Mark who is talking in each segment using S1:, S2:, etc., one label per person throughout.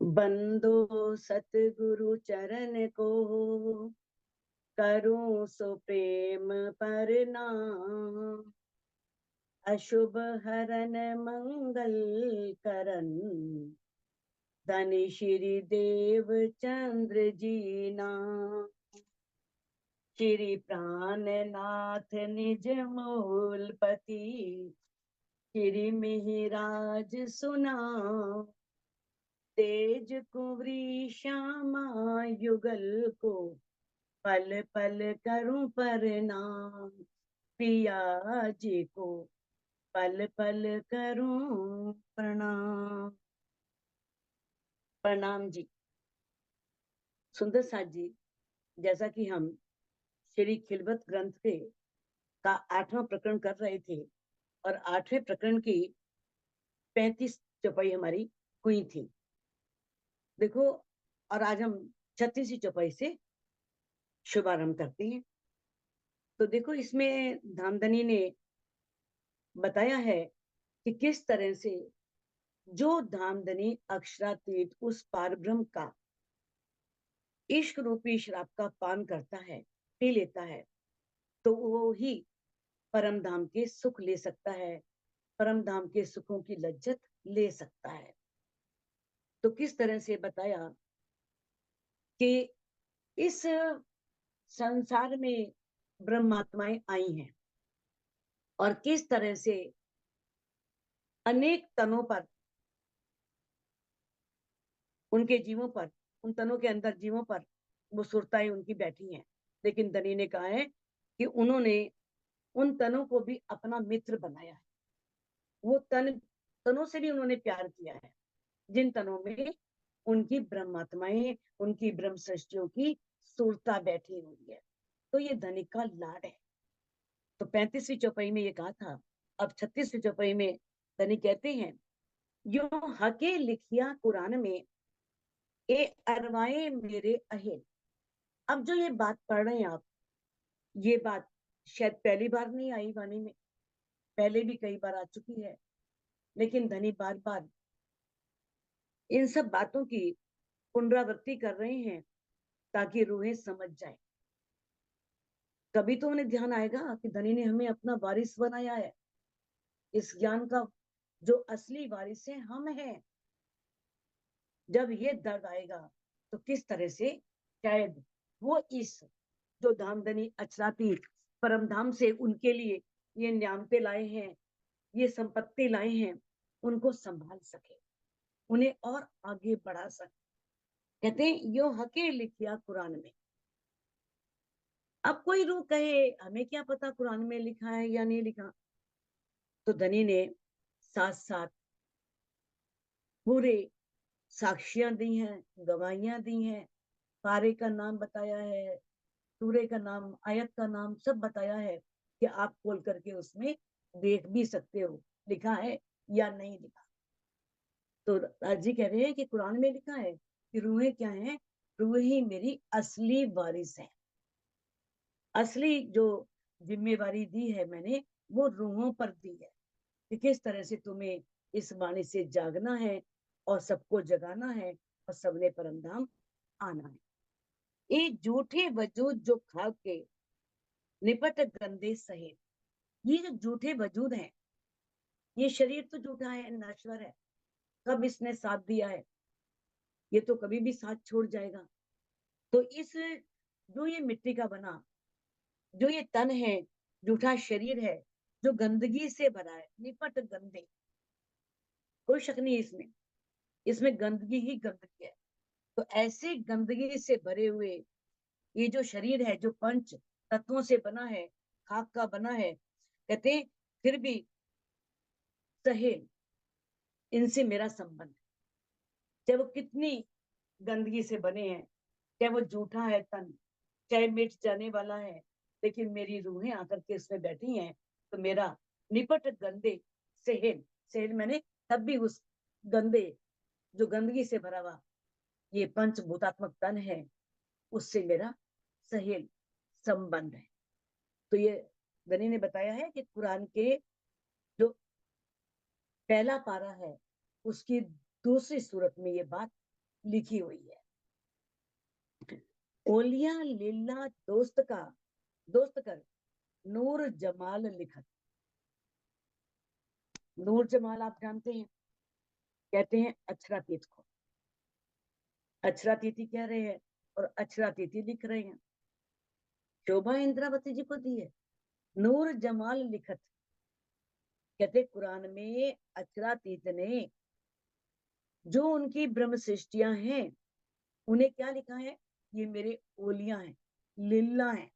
S1: बंदो सतगुरु चरण को, करूं सो प्रेम प्रणाम। अशुभ हरन मंगल करन, धनि श्री देव चंद्र जी नाम। श्री प्राणनाथ निज मूलपति, श्री मिहिराज सुनाम। तेज कुंवरी श्यामा युगल को, पल पल करूं प्रणाम। पिया जी को पल पल करूं प्रणाम। प्रणाम जी। सुंदर साथ जी, जैसा कि हम श्री खिलवत ग्रंथ के का 8वां प्रकरण कर रहे थे और 8वें प्रकरण की 35 चौपाई हमारी हुई थी। देखो, और आज हम 36वीं चौपाई से शुभारंभ करते हैं। तो देखो, इसमें धामधनी ने बताया है कि किस तरह से जो धामधनी अक्षरातीत उस पारब्रह्म का इश्क रूपी शराब का पान करता है, पी लेता है, तो वो ही परम धाम के सुख ले सकता है, परम धाम के सुखों की लज्जत ले सकता है। तो किस तरह से बताया कि इस संसार में ब्रह्मात्माएं आई हैं और किस तरह से अनेक तनों पर, उनके जीवों पर, उन तनों के अंदर जीवों पर वो सुरताएं उनकी बैठी हैं। लेकिन धनी ने कहा है कि उन्होंने उन तनों को भी अपना मित्र बनाया है। वो तनों से भी उन्होंने प्यार किया है, जिन तनों में उनकी ब्रह्मात्माएं, उनकी ब्रह्म सृष्टियों की सुरता बैठी हुई है। तो ये धनिक का लाड है। तो 35वीं चौपाई में ये कहा था। अब 36वीं चौपाई में धनी कहते हैं, यो हके लिखिया कुरान में, ए अरवाए मेरे अहिल। अब जो ये बात पढ़ रहे हैं आप, ये बात शायद पहली बार नहीं आई वाणी में, पहले भी कई बार आ चुकी है, लेकिन धनी बार बार इन सब बातों की पुनरावृत्ति कर रहे हैं ताकि रूहें समझ जाए। कभी तो उन्हें ध्यान आएगा कि धनी ने हमें अपना वारिस बनाया है। इस ज्ञान का जो असली वारिस है हम हैं। जब ये दर्द आएगा तो किस तरह से शायद वो इस जो धामधनी अचराती परम धाम से उनके लिए ये न्यामते लाए हैं, ये संपत्ति लाए हैं, उनको संभाल सके, उन्हें और आगे बढ़ा सके। कहते हैं यो हके लिखिया कुरान में। अब कोई रूह कहे हमें क्या पता कुरान में लिखा है या नहीं लिखा, तो धनी ने साथ साथ पूरे साक्षियां दी हैं, गवाहियां दी हैं, पारे का नाम बताया है, सूरे का नाम, आयत का नाम सब बताया है कि आप खोल करके उसमें देख भी सकते हो लिखा है या नहीं लिखा। तो राजी कह रहे हैं कि कुरान में लिखा है कि रूहें क्या हैं, रूहें ही मेरी असली वारिस है। असली जो जिम्मेवारी दी है मैंने, वो रूहों पर दी है कि किस तरह से तुम्हें इस वाणी से जागना है और सबको जगाना है और सबने परमधाम आना है। ये झूठे वजूद जो खा के निपट गंदे सहे, ये जो झूठे वजूद हैं, ये शरीर तो झूठा है, नश्वर है, कब इसने साथ दिया है, ये तो कभी भी साथ छोड़ जाएगा। तो इस जो ये मिट्टी का बना, जो ये तन है, झूठा शरीर है, जो गंदगी से भरा है, निपट गंदे, कोई शक नहीं इसमें, इसमें गंदगी ही गंदगी है। तो ऐसे गंदगी से भरे हुए ये जो शरीर है, जो पंच तत्वों से बना है, खाक का बना है, कहते हैं फिर भी सहेल, इनसे मेरा संबंध है। चाहे वो कितनी गंदगी से बने हैं, चाहे वो झूठा है तन, चाहे मिट जाने वाला है, लेकिन मेरी रूहें आकर के इसमें बैठी हैं, तो मेरा निपट गंदे सहेल, सहेल मैंने तब भी उस गंदे जो गंदगी से भरा हुआ ये पंचभूतात्मक तन है, उससे मेरा सहेल संबंध है। तो ये गनी ने बताया है कि कुरान के जो पहला पारा है उसकी दूसरी सूरत में ये बात लिखी हुई है। ओलिया लीला दोस्त कर नूर जमाल लिखत। नूर जमाल आप जानते हैं, कहते हैं अक्षरातीत को। अक्षरातीति कह रहे हैं और अक्षरातीति लिख रहे हैं। शोभा इंद्रावती जी को दी है। नूर जमाल लिखत, कहते कुरान में अक्षरातीत ने जो उनकी ब्रह्म सृष्टियां हैं उन्हें क्या लिखा है, ये मेरे ओलियां हैं, लीला हैं,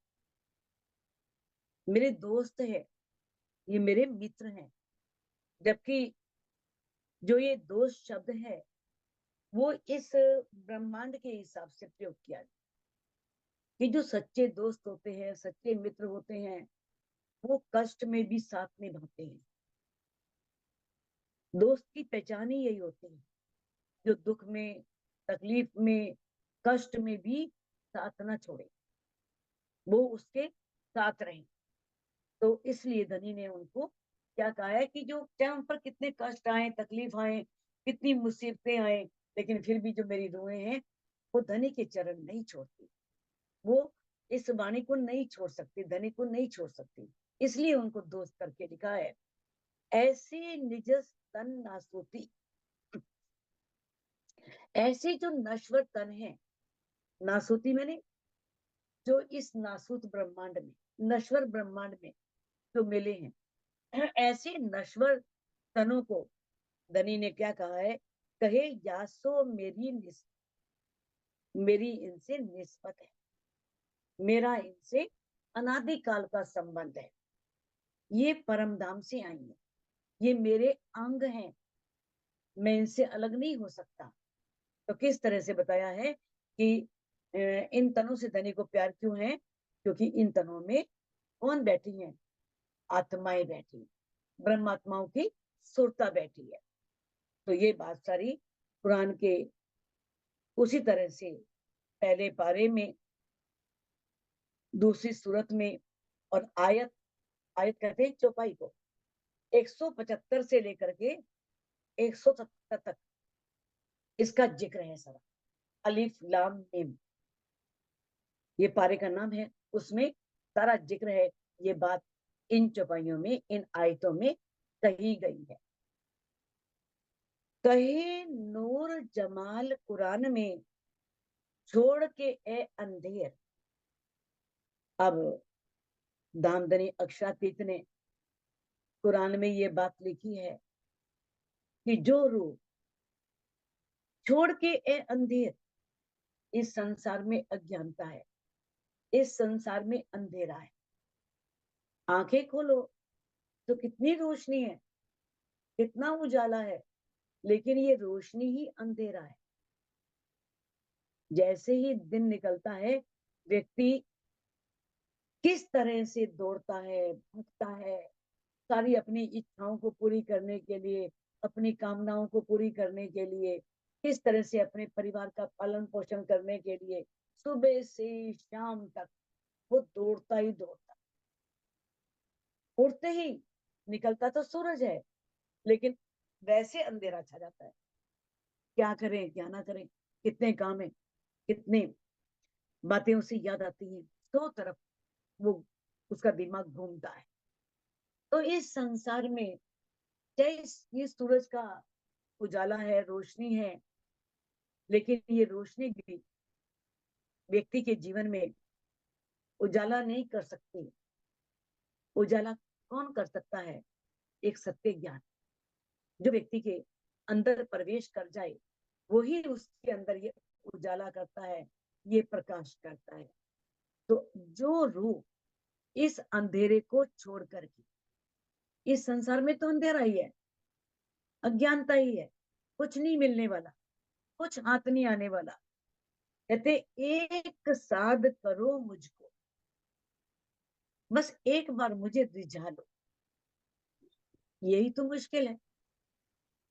S1: मेरे दोस्त है, ये मेरे मित्र हैं। जबकि जो ये दोस्त शब्द है वो इस ब्रह्मांड के हिसाब से प्रयोग किया है कि जो सच्चे दोस्त होते हैं, सच्चे मित्र होते हैं, वो कष्ट में भी साथ निभाते हैं। दोस्त की पहचान ही यही होती है, जो दुख में, तकलीफ में, कष्ट में भी साथ ना छोड़े, वो उसके साथ रहे। तो इसलिए धनी ने उनको क्या कहा है कि जो चाहे उन पर कितने कष्ट आए, तकलीफ आए, कितनी मुसीबतें आए, लेकिन फिर भी जो मेरी रूहें हैं वो धनी के चरण नहीं छोड़ती, वो इस वाणी को नहीं छोड़ सकती, धनी को नहीं छोड़ सकती। इसलिए उनको दोस्त करके लिखा है। ऐसे निज तन नासूती, ऐसे जो नश्वर तन है, नासूती मैंने जो इस नासूत ब्रह्मांड में, नश्वर ब्रह्मांड में जो मिले हैं, ऐसे नश्वर तनों को धनी ने क्या कहा है, कहे यासो मेरी इनसे निस्बत है, मेरा इनसे अनादिकाल का संबंध है, ये परम धाम से आई है, ये मेरे अंग हैं, मैं इनसे अलग नहीं हो सकता। तो किस तरह से बताया है कि इन तनों से धनी को प्यार क्यों है, क्योंकि इन तनों में कौन बैठी है, आत्माएं बैठी, ब्रह्मात्माओं की सुरता बैठी है। तो ये बात सारी कुरान के उसी तरह से पहले पारे में, दूसरी सूरत में, और आयत आयत कहते हैं चौपाई को, 175 से लेकर के 170 तक इसका जिक्र है सारा। अलिफ लाम मीम ये पारे का नाम है, उसमें सारा जिक्र है। ये बात इन चौपाइयों में, इन आयतों में कही गई है। कहे नूर जमाल कुरान में छोड़ के ए अंधेर। अब दामदनी अक्षरातीत ने कुरान में ये बात लिखी है कि जो रूह छोड़ के ए अंधेर, इस संसार में अज्ञानता है, इस संसार में अंधेरा है, आंखें खोलो तो कितनी रोशनी है, कितना उजाला है, लेकिन ये रोशनी ही अंधेरा है। जैसे ही दिन निकलता है, व्यक्ति किस तरह से दौड़ता है, भटकता है, सारी अपनी इच्छाओं को पूरी करने के लिए, अपनी कामनाओं को पूरी करने के लिए, किस तरह से अपने परिवार का पालन पोषण करने के लिए सुबह से शाम तक वो दौड़ता ही दौड़ता। उठते ही निकलता तो सूरज है, लेकिन वैसे अंधेरा छा जाता है। क्या करें क्या ना करें, कितने काम है, कितने बातें उसे याद आती हैं, सौ तरफ वो उसका दिमाग घूमता है। तो इस संसार में चाहे ये सूरज का उजाला है, रोशनी है, लेकिन ये रोशनी भी व्यक्ति के जीवन में उजाला नहीं कर सकती। उजाला कौन कर सकता है, एक सत्य ज्ञान जो व्यक्ति के अंदर प्रवेश कर जाए, वही उसके अंदर ये उजाला करता है, ये प्रकाश करता है। तो जो रूह इस अंधेरे को छोड़ करके, इस संसार में तो अंधेरा ही है, अज्ञानता ही है, कुछ नहीं मिलने वाला, कुछ हाथ नहीं आने वाला। कहते एक साध करो मुझको, बस एक बार मुझे रिझा लो। यही तो मुश्किल है,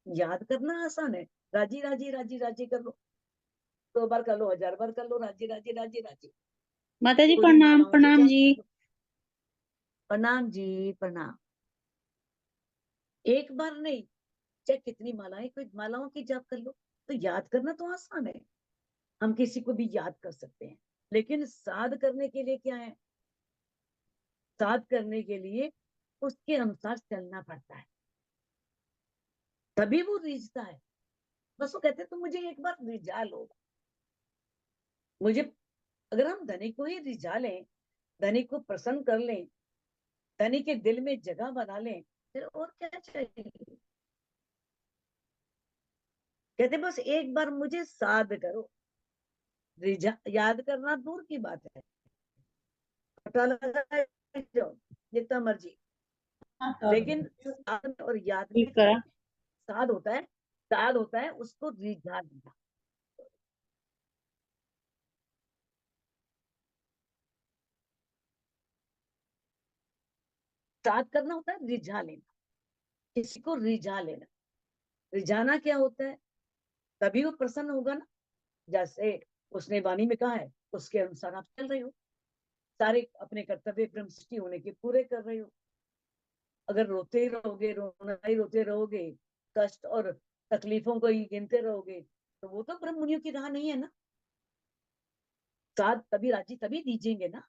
S1: याद करना आसान है, राजी राजी राजी राजी कर लो, 100 बार कर लो, 1000 बार कर लो, राजी राजी राजी राजी,
S2: माता जी
S1: पूरी
S2: प्रणाम,
S1: मालाओं के
S2: प्रणाम
S1: जाप
S2: जी।
S1: कर लो। प्रणाम जी, प्रणाम। एक बार नहीं, चाहे कितनी मालाएं, कोई मालाओं की जाप कर लो, तो याद करना तो आसान है, हम किसी को भी याद कर सकते हैं, लेकिन साध करने के लिए क्या है? साध करने के लिए उसके अनुसार चलना पड़ता है, तभी वो रिझता है। बस वो कहते हैं तो मुझे एक बार रिझा लो, मुझे, अगर हम धनी को ही रिझा लें, धनी को प्रसन्न कर लें, धनी के दिल में जगह बना लें, फिर और क्या चाहिए? कहते बस एक बार मुझे साध करो। रिझा, याद करना दूर की बात है, पता लगा जाओ जितना मर्जी, लेकिन साध और याद में
S2: करा।
S1: फर्क है। साध होता है, साध होता है उसको रिझा देना, साध करना होता है रिझा लेना, किसी को रिझा लेना। रिझाना क्या होता है? तभी वो प्रसन्न होगा ना, जैसे उसने वाणी में कहा है उसके अनुसार आप चल रहे हो, सारे अपने कर्तव्य ब्रह्मनिष्ठ होने के पूरे कर रहे हो। अगर रोते ही रहोगे, रोना ही रोते रहोगे, कष्ट और तकलीफों को ही गिनते रहोगे, तो वो तो ब्रह्म मुनियों की राह नहीं है ना। साथ तभी राजी तभी दीजिएंगे ना,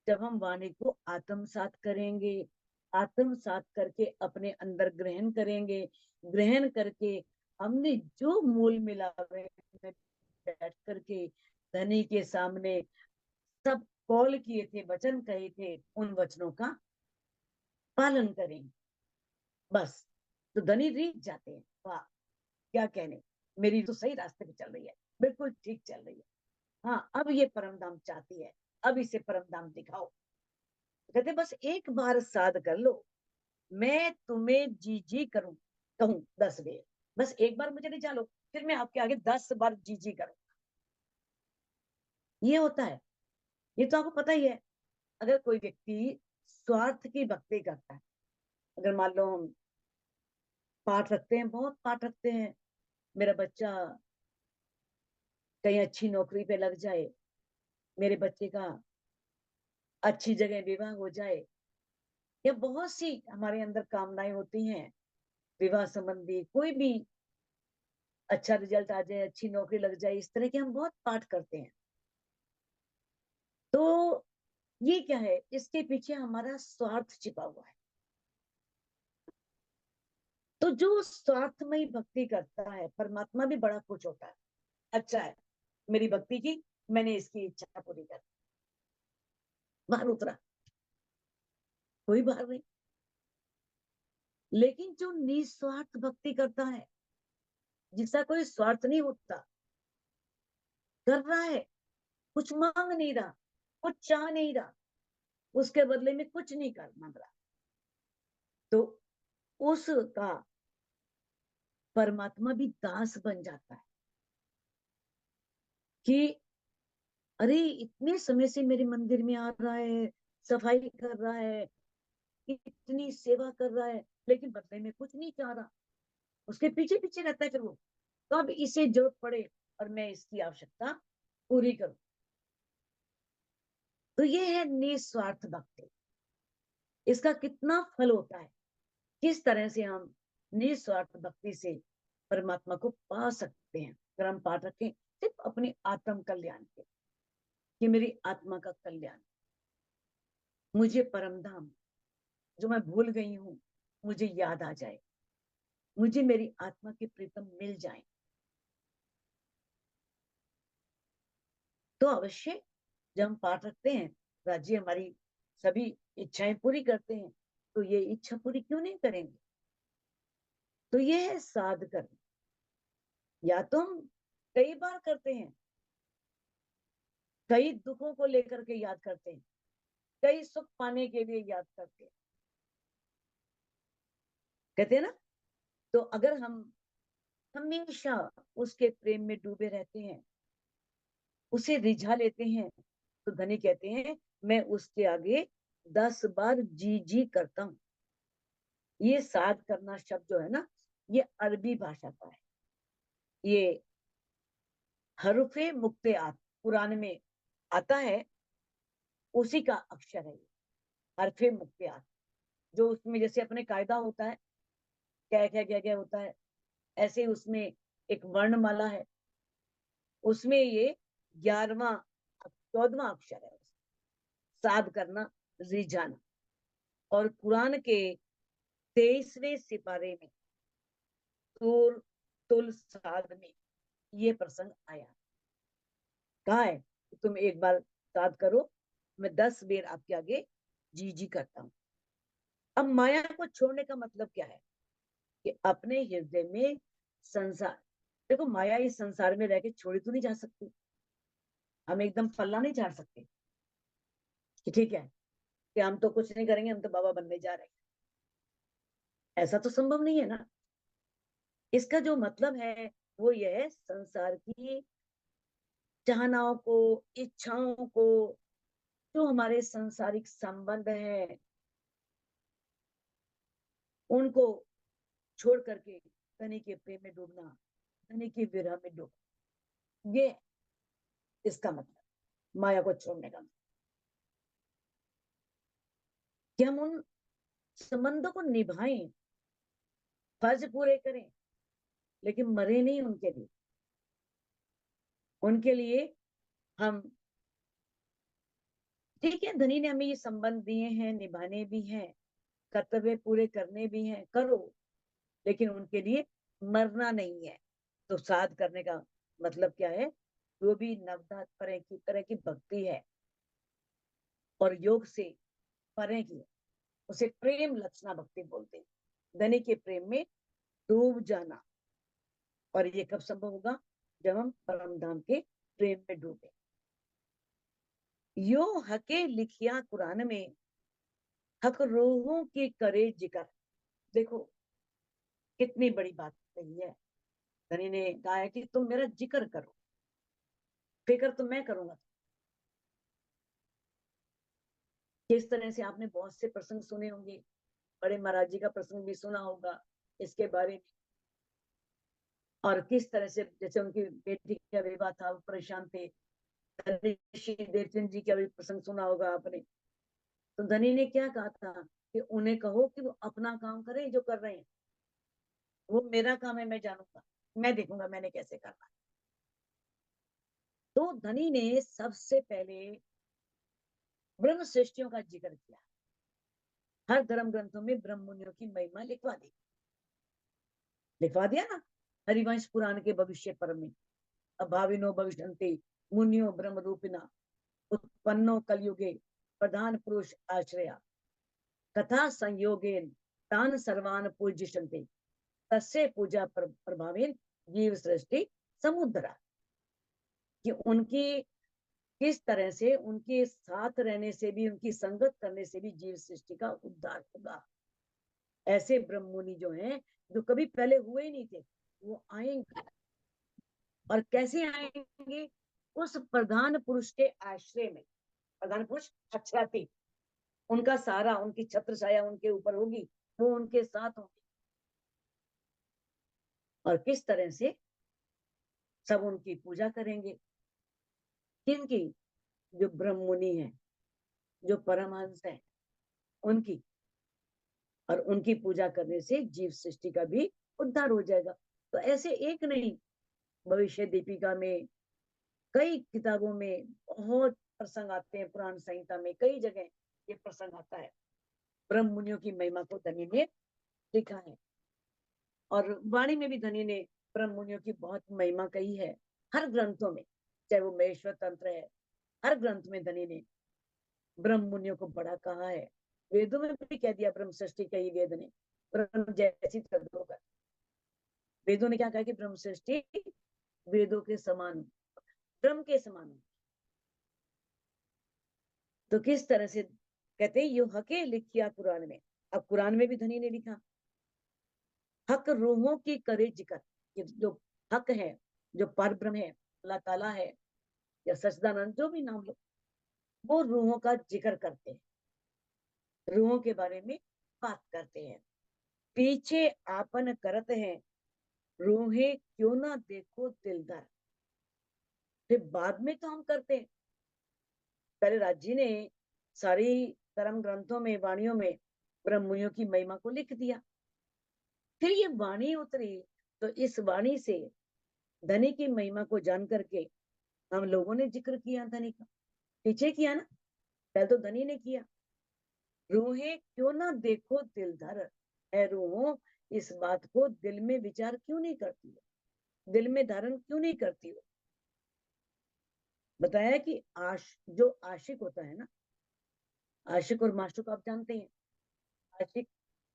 S1: जब हम वाणी को आत्मसात करेंगे, आत्मसात करके अपने अंदर ग्रहण करेंगे, ग्रहण करके हमने जो मूल मिलावे में बैठ करके धनी के सामने सब कौल किए थे, वचन कहे थे, उन वचनों का पालन करेंगे, बस। तो धनी रीझ जाते हैं, वाह क्या कहने, मेरी तो सही रास्ते पे चल रही है, बिल्कुल ठीक चल रही है, हाँ अब ये परम धाम चाहती है, अब इसे परम धाम दिखाओ। कहते बस एक बार साध कर लो, मैं तुम्हें जी जी करूं, कहूं 10 बेर, बस एक बार मुझे रिझा लो, फिर मैं आपके आगे 10 बार जी जी करूं। ये होता है, ये तो आपको पता ही है। अगर कोई व्यक्ति स्वार्थ की भक्ति करता है, अगर मान लो हम पाठ रखते हैं, बहुत पाठ रखते हैं, मेरा बच्चा कहीं अच्छी नौकरी पे लग जाए, मेरे बच्चे का अच्छी जगह विवाह हो जाए, या बहुत सी हमारे अंदर कामनाएं होती हैं विवाह संबंधी, कोई भी अच्छा रिजल्ट आ जाए, अच्छी नौकरी लग जाए, इस तरह के हम बहुत पाठ करते हैं। तो ये क्या है? इसके पीछे हमारा स्वार्थ छिपा हुआ है। तो जो स्वार्थमयी भक्ति करता है, परमात्मा भी बड़ा खुश होता है, अच्छा है मेरी भक्ति की, मैंने इसकी इच्छा पूरी कर, बाहर उतरा, कोई बाहर नहीं। लेकिन जो निस्वार्थ भक्ति करता है, जिसका कोई स्वार्थ नहीं होता, कर रहा है, कुछ मांग नहीं रहा, कुछ चाह नहीं रहा, उसके बदले में कुछ नहीं कर मांग रहा, तो उसका परमात्मा भी दास बन जाता है कि अरे इतने समय से मेरे मंदिर में आ रहा है, सफाई कर रहा है, इतनी सेवा कर रहा है, लेकिन बदले में कुछ नहीं चाह रहा, उसके पीछे पीछे रहता है फिर वो, तो अब इसे जरूरत पड़े और मैं इसकी आवश्यकता पूरी करूं। तो ये है निस्वार्थ भक्ति। इसका कितना फल होता है, किस तरह से हम निस्वार्थ भक्ति से परमात्मा को पा सकते हैं, अगर हम पाठ रखें सिर्फ अपने आत्म कल्याण के, कि मेरी आत्मा का कल्याण, मुझे परम धाम जो मैं भूल गई हूं मुझे याद आ जाए, मुझे मेरी आत्मा के प्रीतम मिल जाए, तो अवश्य जब हम पाठ रखते हैं, राज्य हमारी सभी इच्छाएं पूरी करते हैं, तो ये इच्छा पूरी क्यों नहीं करेंगे? तो ये है साध करना। या तो हम कई बार करते हैं, कई दुखों को लेकर के याद करते हैं, कई सुख पाने के लिए याद करते हैं, कहते हैं ना। तो अगर हम हमेशा उसके प्रेम में डूबे रहते हैं, उसे रिझा लेते हैं, तो धनी कहते हैं मैं उसके आगे 10 बार जी जी करता हूं। ये साध करना शब्द जो है ना, ये अरबी भाषा का है, ये हरूफे मुक्ते आत कुरान में आता है, उसी का अक्षर है ये, हरफे मुक्ते आत, जो उसमें जैसे अपने कायदा होता है, क्या क्या क्या क्या होता है, ऐसे उसमें एक वर्णमाला है, उसमें ये 11वां 14वां अक्षर है, साध करना, रिझाना। और कुरान के 23वें सिपारे में तुल तुल साध में ये प्रसंग आया। कहा है तुम एक बार साध करो, मैं 10 बेर आपके आगे जी जी करता हूं। अब माया को छोड़ने का मतलब क्या है कि अपने हृदय में संसार, देखो माया इस संसार में रह के छोड़ी तो नहीं जा सकती, हम एकदम पल्ला नहीं झाड़ सकते कि ठीक है कि हम तो कुछ नहीं करेंगे, हम तो बाबा बनने जा रहे हैं, ऐसा तो संभव नहीं है ना। इसका जो मतलब है वो यह है, संसार की चाहनाओं को, इच्छाओं को, जो हमारे सांसारिक संबंध है, उनको छोड़ करके धनी के प्रेम में डूबना, धनी के विरह में डूबना, ये इसका मतलब माया को छोड़ने का मतलब। कि हम उन संबंधों को निभाएं, फर्ज पूरे करें, लेकिन मरे नहीं उनके लिए। उनके लिए हम, ठीक है धनी ने हमें ये संबंध दिए हैं, निभाने भी हैं, कर्तव्य पूरे करने भी हैं, करो, लेकिन उनके लिए मरना नहीं है। तो साध करने का मतलब क्या है, जो भी नवधा तरह की भक्ति है और योग से परे की, उसे प्रेम लक्षणा भक्ति बोलते हैं। धनी के प्रेम में डूब जाना। और ये कब संभव होगा, जब हम परम धाम के प्रेम में डूबे। यो हके लिखिया कुरान में, हक रूहों की करे जिक्र। देखो कितनी बड़ी बात कही है। धनी ने कहा है कि तुम मेरा जिक्र करो, फिक्र तो मैं करूंगा। किस तरह से आपने बहुत से प्रसंग सुने होंगे, बड़े महाराज जी का प्रसंग भी सुना होगा इसके बारे में। और किस तरह से जैसे उनकी बेटी का विवाह था, वो परेशान थे। ऋषि देवचंद जी का भी प्रसंग सुना होगा आपने। तो धनी ने क्या कहा था कि उन्हें कहो कि वो अपना काम करें जो कर रहे हैं, वो मेरा काम है, मैं जानूंगा, मैं देखूंगा मैंने कैसे करना। तो धनी ने सबसे पहले ब्रह्म सृष्टियों का जिक्र किया। हर धर्म ग्रंथों में ब्रह्म मुनियों की महिमा लिखवा दिया ना। हरिवंश पुराण के भविष्य पर्व में, अभाविनो भविष्यन्ते मुनियो ब्रह्म रूपिना, उत्पन्नो कलयुगे प्रधान पुरुष आश्रया, कथा संयोगेन तान सर्वान पूज्यन्ते, तस्य पूजा प्रभावेन जीव सृष्टि समुद्रा। कि उनकी किस तरह से, उनके साथ रहने से भी, उनकी संगत करने से भी जीव सृष्टि का उद्धार होगा। ऐसे ब्रह्म मुनि जो हैं, जो कभी पहले हुए ही नहीं थे, वो आएंगे। और कैसे आएंगे, उस प्रधान पुरुष के आश्रय में। प्रधान पुरुष अक्षराती, उनका सारा, उनकी छत्र छाया उनके ऊपर होगी, वो उनके साथ होंगे। और किस तरह से सब उनकी पूजा करेंगे, किनकी, जो ब्रह्म मुनि है, जो परमहंस है, उनकी। और उनकी पूजा करने से जीव सृष्टि का भी उद्धार हो जाएगा। तो ऐसे एक नहीं, भविष्य दीपिका में, कई किताबों में बहुत प्रसंग आते हैं, पुराण संहिता में कई जगह ये प्रसंग आता है। ब्रह्म मुनियों की महिमा को धनी ने लिखा है। और वाणी में भी धनी ने ब्रह्म मुनियों की बहुत महिमा कही है, हर ग्रंथों में। चाहे वो महेश्वर तंत्र है, हर ग्रंथ में धनी ने ब्रह्म मुनियों को बड़ा कहा है। वेदों में भी कह दिया, ब्रह्म सृष्टि कही वेद ने, ब्रह्म जैसी तद्भव कर। वेदों ने क्या कहा कि ब्रह्म सृष्टि वेदों के समान, ब्रह्म के समान। तो किस तरह से कहते हैं, यो हके लिखिया कुरान में। अब कुरान में भी धनी ने लिखा, हक रूहों की करे जिक्र। ये जो हक है, जो पर ब्रह्म है, अल्लाह ताला है या सच्चिदानंद, जो भी नाम लो, वो रूहों का जिक्र करते हैं, रूहों के बारे में बात करते हैं। पीछे आपन करत हैं, रूहे क्यों ना देखो दिलदार। फिर बाद में तो हम करते हैं। पहले राजी ने सारी धर्म ग्रंथों में, वाणियों में ब्रह्म मुनियों की महिमा को लिख दिया। फिर ये वाणी उतरी, तो इस वाणी से धनी की महिमा को जान करके हम लोगों ने जिक्र किया धनी का, पीछे किया ना, पहले तो धनी ने किया। रूहें क्यों ना देखो दिल धर है रूहों, इस बात को दिल में विचार क्यों नहीं करती हो, दिल में धारण क्यों नहीं करती हो। बताया कि जो आशिक होता है ना, आशिक और माशूक आप जानते हैं। आशिक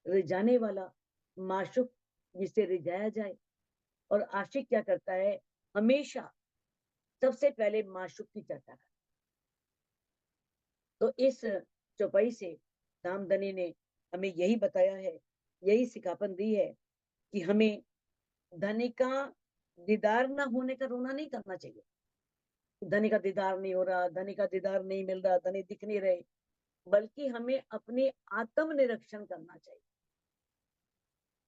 S1: रिझाने वाला, माशूक जिसे रिझाया जाए। और आशिक क्या करता है, हमेशा सबसे पहले माशूक की चर्चा करता है। तो इस चौपाई से धामधनी ने हमें यही बताया है, यही सिखापन दी है कि हमें धनी का दीदार ना होने का रोना नहीं करना चाहिए। धनी का दीदार नहीं हो रहा, धनी का दीदार नहीं मिल रहा, धनी दिख नहीं रहे, बल्कि हमें अपने आत्म निरीक्षण करना चाहिए,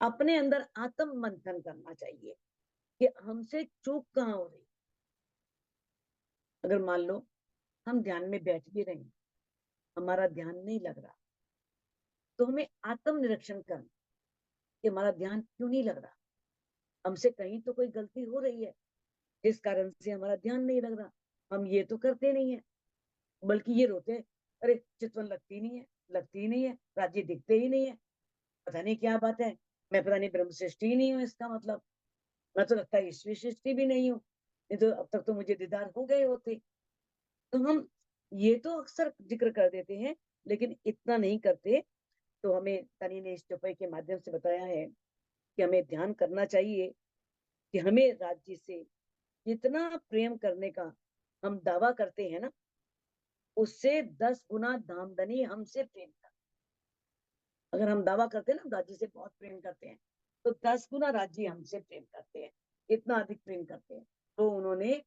S1: अपने अंदर आत्म मंथन करना चाहिए कि हमसे चूक कहाँ हो रही। अगर मान लो हम ध्यान में बैठ भी रहे, हमारा ध्यान नहीं लग रहा, तो हमें आत्म निरीक्षण करना कि हमारा ध्यान क्यों नहीं लग रहा, हमसे कहीं तो कोई गलती हो रही है जिस कारण से हमारा ध्यान नहीं लग रहा। हम ये तो करते नहीं है, बल्कि ये रोते हैं, अरे चितवन लगती नहीं है, लगती ही नहीं है, राज्य दिखते ही नहीं है, पता नहीं क्या बात है, मैं पता नहीं ब्रह्म सृष्टि ही नहीं हूँ, इसका मतलब मैं तो लगता है ईश्वर सृष्टि भी नहीं हूँ, नहीं तो अब तक तो मुझे दीदार हो गए होते। तो हम ये तो अक्सर जिक्र कर देते हैं, लेकिन इतना नहीं करते। तो हमें तनी ने इस चौपाई के माध्यम से बताया है कि हमें ध्यान करना चाहिए कि हमें राज्य से जितना प्रेम करने का हम दावा करते हैं ना, उससे 10 गुना धामधनी हमसे प्रेम कर। अगर हम दावा करते हैं ना राज्य से बहुत प्रेम करते हैं, तो 10 गुना राज्य हमसे प्रेम करते हैं, इतना अधिक प्रेम करते हैं। तो उन्होंने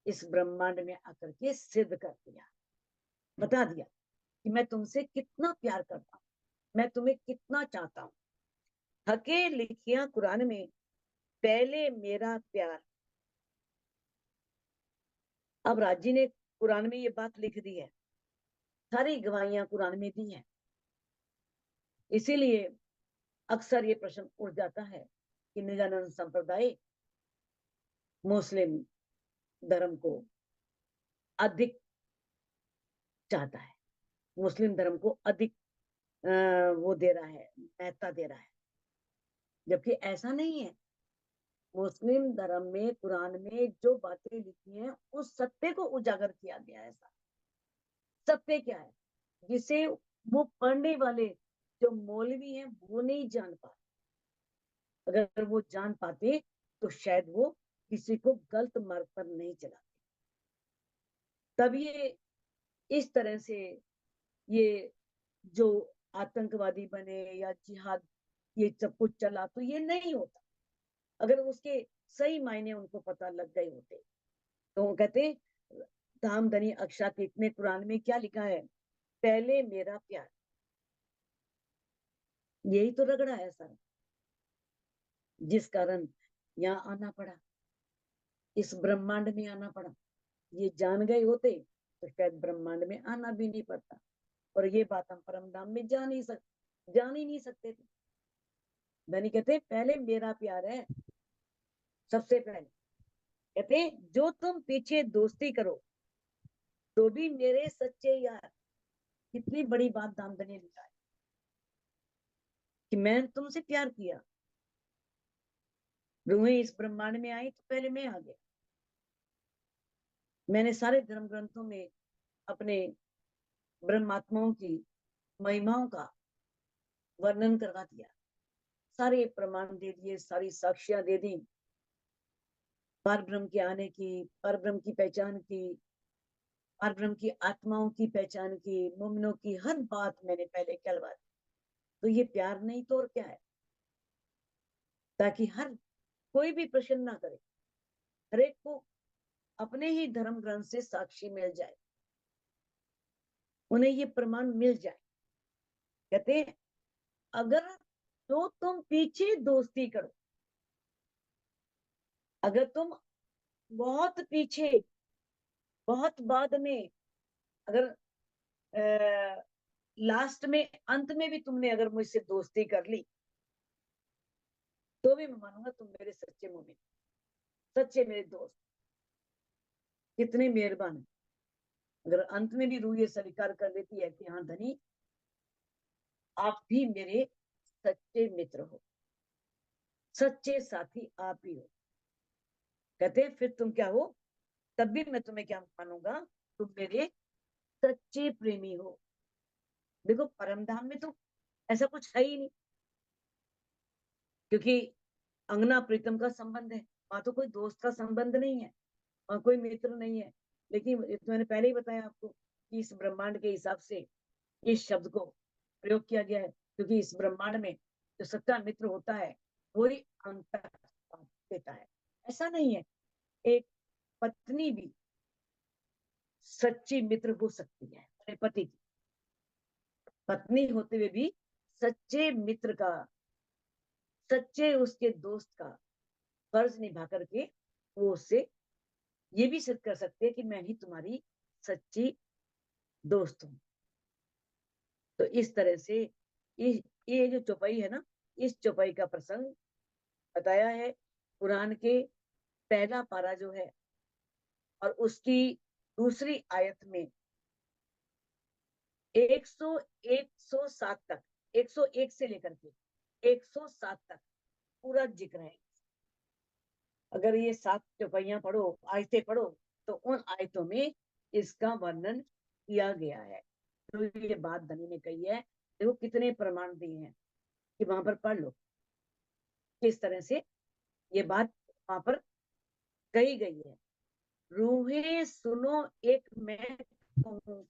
S1: इस ब्रह्मांड में आकर के सिद्ध कर दिया, बता दिया कि मैं तुमसे कितना प्यार करता हूँ, मैं तुम्हें कितना चाहता हूँ। हके लिखिया कुरान में पहले मेरा प्यार। अब राजी ने कुरान में ये बात लिख दी है, सारी गवाहियां कुरान में दी हैं। इसीलिए अक्सर ये प्रश्न उठ जाता है कि निजानंद संप्रदाय मुस्लिम धर्म को अधिक चाहता है, मुस्लिम धर्म को अधिक वो दे रहा है, महत्ता दे रहा है, जबकि ऐसा नहीं है। मुस्लिम धर्म में कुरान में जो बातें लिखी हैं उस सत्य को उजागर किया गया है। ऐसा सत्य क्या है जिसे वो पढ़ने वाले जो मौलवी हैं वो नहीं जान पाते। अगर वो जान पाते तो शायद वो किसी को गलत मार्ग पर नहीं चलाते। तब ये इस तरह से ये जो आतंकवादी बने या जिहाद ये सब कुछ चला, तो ये नहीं होता अगर उसके सही मायने उनको पता लग गए होते। तो वो कहते धामधनी अक्षा ने कुरान में क्या लिखा है, पहले मेरा प्यार। यही तो रगड़ा है सारा, जिस कारण यहाँ आना पड़ा, इस ब्रह्मांड में आना पड़ा। ये जान गए होते तो शायद ब्रह्मांड में आना भी नहीं पड़ता, और ये बात हम परम धाम में जान ही नहीं सकते थे। धनी कहते पहले मेरा प्यार है, सबसे पहले कहते जो तुम पीछे दोस्ती करो तो भी मेरे सच्चे यार। कितनी बड़ी बात दामधनी ने लिखा है कि मैंने तुमसे प्यार किया, रूहें इस ब्रह्मांड में आई तो पहले मैं आ गया। मैंने सारे धर्म ग्रंथों में अपने ब्रह्मात्माओं की महिमाओं का वर्णन करवा दिया, सारे प्रमाण दे दिए, सारी साक्ष्यां दे दी, पर ब्रह्म के आने की, पर ब्रह्म की पहचान की, पर ब्रह्म की आत्माओं की पहचान की, मोमिनों की हर बात मैंने पहले कहलवा दी। तो ये प्यार नहीं तो और क्या है, ताकि हर कोई भी प्रश्न ना करे, हर एक को अपने ही धर्म ग्रंथ से साक्षी मिल जाए, उन्हें ये प्रमाण मिल जाए। कहते अगर तो तुम पीछे दोस्ती करो, अगर तुम बहुत पीछे, बहुत बाद में, अगर लास्ट में, अंत में भी तुमने अगर मुझसे दोस्ती कर ली, तो भी मैं मानूंगा तुम मेरे सच्चे मोमिन, सच्चे मेरे दोस्त कितने मेहरबान। अगर अंत में भी रूह ये स्वीकार कर लेती है कि हाँ धनी, आप भी मेरे सच्चे मित्र हो, सच्चे साथी आप ही हो, कहते हैं फिर तुम क्या हो, तब भी मैं तुम्हें क्या मानूंगा, तुम मेरे सच्चे प्रेमी हो। देखो परम धाम में तो ऐसा कुछ है ही नहीं, क्योंकि अंगना प्रीतम का संबंध है, वहां तो कोई दोस्त का संबंध नहीं है, वहां कोई मित्र नहीं है। लेकिन ये तो मैंने पहले ही बताया आपको कि इस ब्रह्मांड के हिसाब से इस शब्द को प्रयोग किया गया है, क्योंकि इस ब्रह्मांड में जो सच्चा मित्र होता है वही अंतर देता है। ऐसा नहीं है, एक पत्नी भी सच्ची मित्र हो सकती है अपने पति की, पत्नी होते हुए भी सच्चे मित्र का, सच्चे उसके दोस्त का फर्ज निभा करके वो उससे ये भी सिद्ध कर सकते हैं कि मैं ही तुम्हारी सच्ची दोस्त हूँ। तो इस तरह से ये जो चौपाई है ना, इस चौपाई का प्रसंग बताया है कुरान के पहला पारा जो है, और उसकी दूसरी आयत में 107 तक, 101 से लेकर के 107 तक पूरा जिक्र है। अगर ये 7 चौपाइयां पढ़ो, आयतें पढ़ो, तो उन आयतों में इसका वर्णन किया गया है। तो ये बात धनी ने कही है, देखो कितने प्रमाण दिए हैं कि वहां पर पढ़ लो किस तरह से ये बात वहां पर कही गई है। रूहे सुनो एक मैं कहूं,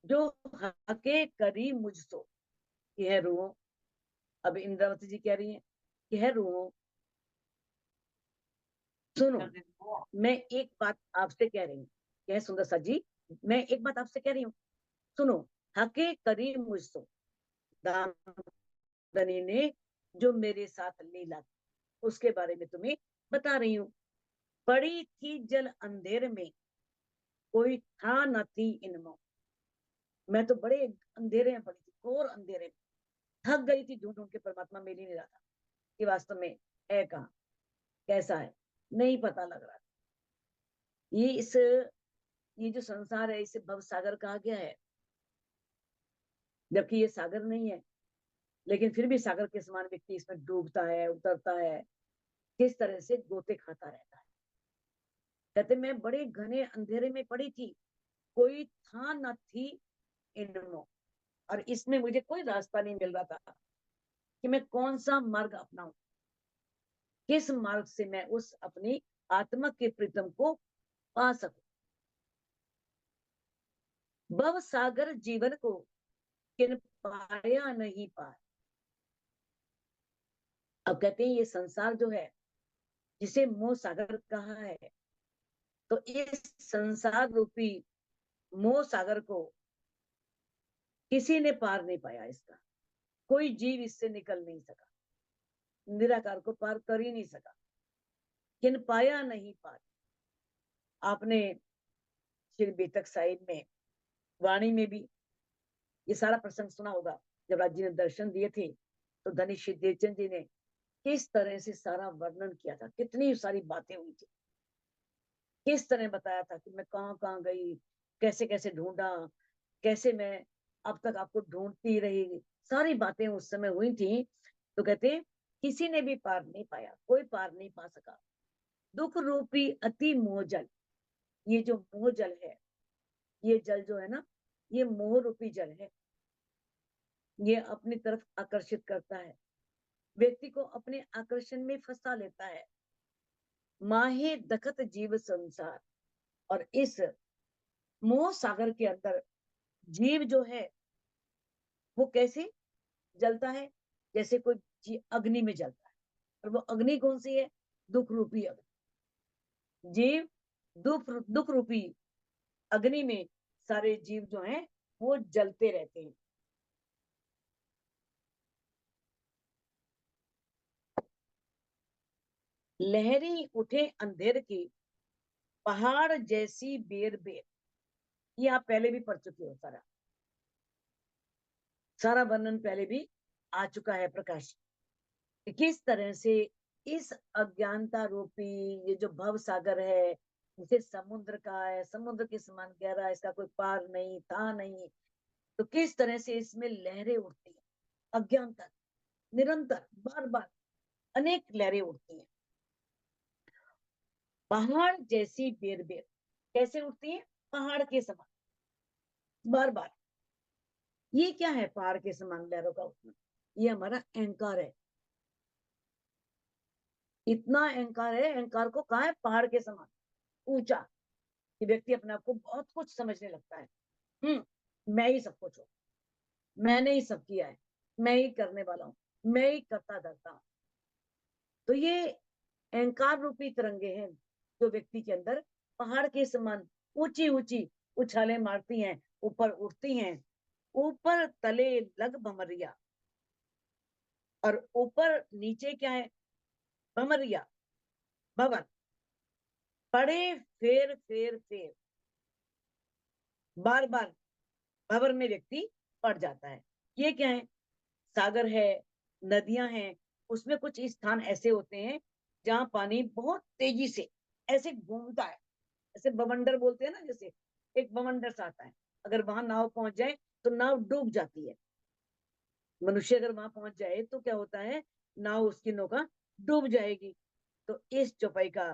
S1: जो हके करी मुझसो, ये है रूहो। अब इंद्रावती जी कह रही है कि है रूहो सुनो, मैं एक बात आपसे कह रही हूँ, यह सुंदर सा जी, मैं एक बात आपसे कह रही हूँ, सुनो। हके करी मुझसो, दामदनी ने जो मेरे साथ लीला उसके बारे में तुम्हें बता रही हूँ। पड़ी थी जल अंधेर में, कोई था न थी इनमें। मैं तो बड़े अंधेरे में पड़ी थी, घोर अंधेरे में, थक गई थी ढूंढ ढूंढ के, परमात्मा मिल ही नहीं रहा था कि वास्तव में है कहाँ, कैसा है, नहीं पता लग रहा। ये जो संसार है इसे भव सागर कहा गया है, जबकि ये सागर नहीं है, लेकिन फिर भी सागर के समान व्यक्ति इसमें डूबता है, उतरता है, किस तरह से गोते खाता रहता है। कहते मैं बड़े घने अंधेरे में पड़ी थी, कोई था न थी इनमें, और इसमें मुझे कोई रास्ता नहीं मिल रहा था कि मैं कौन सा मार्ग अपनाऊं, किस मार्ग से मैं उस अपनी आत्मा के प्रीतम को पा सकूं। भव सागर जीवन को किन पाया नहीं पाया। अब कहते हैं ये संसार जो है जिसे मोह सागर कहा है, तो इस संसार रूपी मोह सागर को किसी ने पार नहीं पाया, इसका कोई जीव इससे निकल नहीं सका, निराकार को पार कर ही नहीं सका। किन पाया नहीं पार, आपने श्री बेतक साहिब में वाणी में भी ये सारा प्रसंग सुना होगा। जब राज जी ने दर्शन दिए थे तो धनी श्री देवचंद जी ने किस तरह से सारा वर्णन किया था, कितनी सारी बातें हुई थी, किस तरह बताया था कि मैं कहाँ कहाँ गई, कैसे कैसे ढूंढा, कैसे मैं अब तक आपको ढूंढती रही, सारी बातें उस समय हुई थी। तो कहते किसी ने भी पार नहीं पाया, कोई पार नहीं पा सका। दुख रूपी अति मोह जल, ये जो मोह जल है, ये जल जो है ना, ये मोह रूपी जल है, ये अपनी तरफ आकर्षित करता है, व्यक्ति को अपने आकर्षण में फंसा लेता है। माहे दखत जीव संसार, और इस मोह सागर के अंदर जीव जो है वो कैसे जलता है, जैसे कोई अग्नि में जलता है, और वो अग्नि कौन सी है, दुख रूपी अग्नि। जीव दुख रूपी अग्नि में सारे जीव जो हैं वो जलते रहते हैं। लहरी उठे अंधेर की, पहाड़ जैसी बेर बेर, ये आप पहले भी पढ़ चुके हो, सारा सारा वर्णन पहले भी आ चुका है प्रकाश, किस तरह से इस अज्ञानता रूपी ये जो भव सागर है, जैसे समुद्र का है, समुद्र के समान गहरा है, इसका कोई पार नहीं था नहीं, तो किस तरह से इसमें लहरें उठती है, अज्ञानता निरंतर बार बार अनेक लहरें उठती हैं। पहाड़ जैसी बेर बेर कैसे उठती है, पहाड़ के समान बार बार। ये क्या है पहाड़ के समान लहरों का उठना, ये हमारा अहंकार है। इतना अहंकार है, अहंकार को कहा है पहाड़ के समान ऊंचा, कि व्यक्ति अपने आप को बहुत कुछ समझने लगता है। मैं ही सब कुछ हूँ, मैंने ही सब किया है, मैं ही करने वाला हूँ, मैं ही करता धरता हूँ। तो ये अहंकार रूपी तरंगे हैं जो व्यक्ति के अंदर पहाड़ के समान ऊंची ऊंची उछाले मारती हैं, ऊपर उठती हैं। ऊपर तले लग भमरिया, और ऊपर नीचे क्या है, भमरिया भवन, पड़े फेर फेर फेर, बार बार भंवर में व्यक्ति पड़ जाता है। ये क्या है, सागर है, नदियां हैं, उसमें कुछ स्थान ऐसे होते हैं जहां पानी बहुत तेजी से ऐसे घूमता है, ऐसे बवंडर बोलते हैं ना, जैसे एक बवंडर सा आता है, अगर वहां नाव पहुंच जाए तो नाव डूब जाती है। मनुष्य अगर वहां पहुंच जाए तो क्या होता है, नाव उसकी नौका डूब जाएगी। तो इस चौपाई का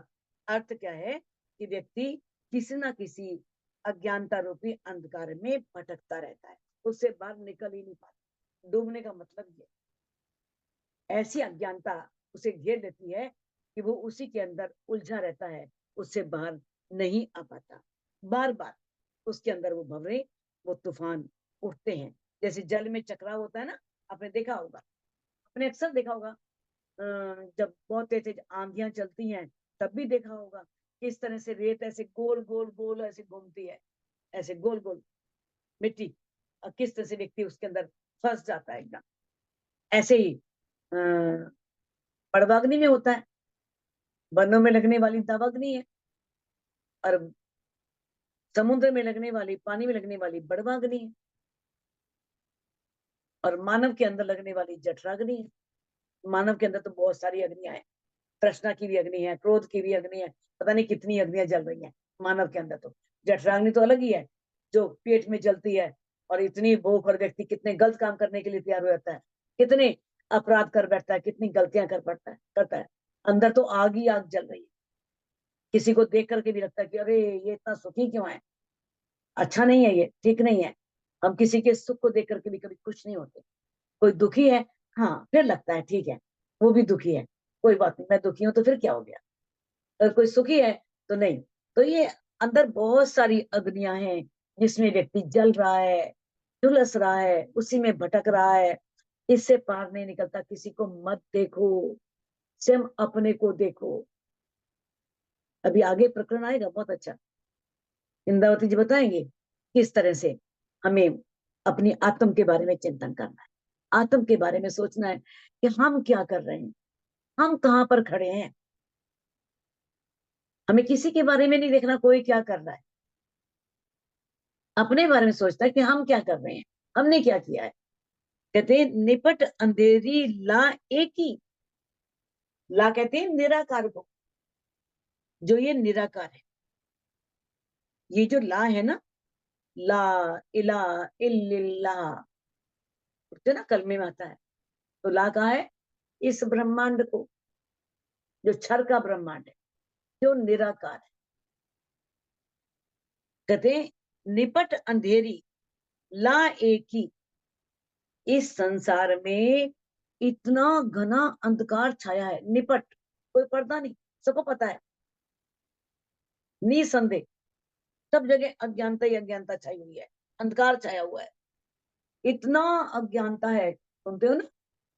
S1: अर्थ क्या है कि व्यक्ति किसी ना किसी अज्ञानता रूपी अंधकार में भटकता रहता है, उससे बाहर निकल ही नहीं पाता। डूबने का मतलब ये, ऐसी अज्ञानता उसे घेर लेती है कि वो उसी के अंदर उलझा रहता है, उससे बाहर नहीं आ पाता। बार बार उसके अंदर वो भंवरे, वो तूफान उठते हैं। जैसे जल में चक्राव होता है ना, आपने देखा होगा, आपने अक्सर देखा होगा, जब बहुत तेज तेज आंधियां चलती हैं तब भी देखा होगा किस तरह से रेत ऐसे गोल गोल गोल ऐसे घूमती है, ऐसे गोल गोल मिट्टी, और किस तरह से व्यक्ति उसके अंदर फंस जाता है एकदम। ऐसे ही पड़वाग्नि में होता है, वनों में लगने वाली दावाग्नि है, और समुद्र में लगने वाली, पानी में लगने वाली बड़वाग्नि है, और मानव के अंदर लगने वाली जठराग्नि है। मानव के अंदर तो बहुत सारी अग्नियां हैं, तृष्णा की भी अग्नि है, क्रोध की भी अग्नि है, पता नहीं कितनी अग्नियां जल रही हैं मानव के अंदर। तो जठराग्नि तो अलग ही है, जो पेट में जलती है, और इतनी भूख, और व्यक्ति कितने गलत काम करने के लिए तैयार हो जाता है, कितने अपराध कर बैठता है, कितनी गलतियां करता है। अंदर तो आग ही आग जल रही है। किसी को देख करके भी लगता है कि अरे ये इतना सुखी क्यों है, अच्छा नहीं है, ये ठीक नहीं है। हम किसी के सुख को देख करके भी कभी खुश नहीं होते। कोई दुखी है, हाँ फिर लगता है ठीक है, वो भी दुखी है, कोई बात नहीं, मैं दुखी हूं तो फिर क्या हो गया। अगर कोई सुखी है तो नहीं। तो ये अंदर बहुत सारी अग्नियां हैं जिसमें व्यक्ति जल रहा है, झुलस रहा है, उसी में भटक रहा है, इससे पार नहीं निकलता। किसी को मत देखो, स्वयं अपने को देखो। अभी आगे प्रकरण आएगा बहुत अच्छा, इंद्रावती जी बताएंगे किस तरह से हमें अपनी आत्म के बारे में चिंतन करना है, आत्म के बारे में सोचना है कि हम क्या कर रहे हैं, हम कहाँ पर खड़े हैं। हमें किसी के बारे में नहीं देखना कोई क्या कर रहा है, अपने बारे में सोचता है कि हम क्या कर रहे हैं, हमने क्या किया है। कहते हैं निपट अंधेरी ला एक ही, ला कहते हैं निराकार को, जो ये निराकार है। ये जो ला है ना, ला इला इल्लिल्लाह, जो ना कलमे में आता है, तो ला कहा है इस ब्रह्मांड को, जो क्षर का ब्रह्मांड है, जो निराकार है। कहते हैं निपट अंधेरी ला एक ही, इस संसार में इतना घना अंधकार छाया है। निपट, कोई पर्दा नहीं, सबको पता है, निसंदेह सब जगह अज्ञानता ही अज्ञानता छाई हुई है, अंधकार छाया हुआ है। इतना अज्ञानता है, सुनते हो ना,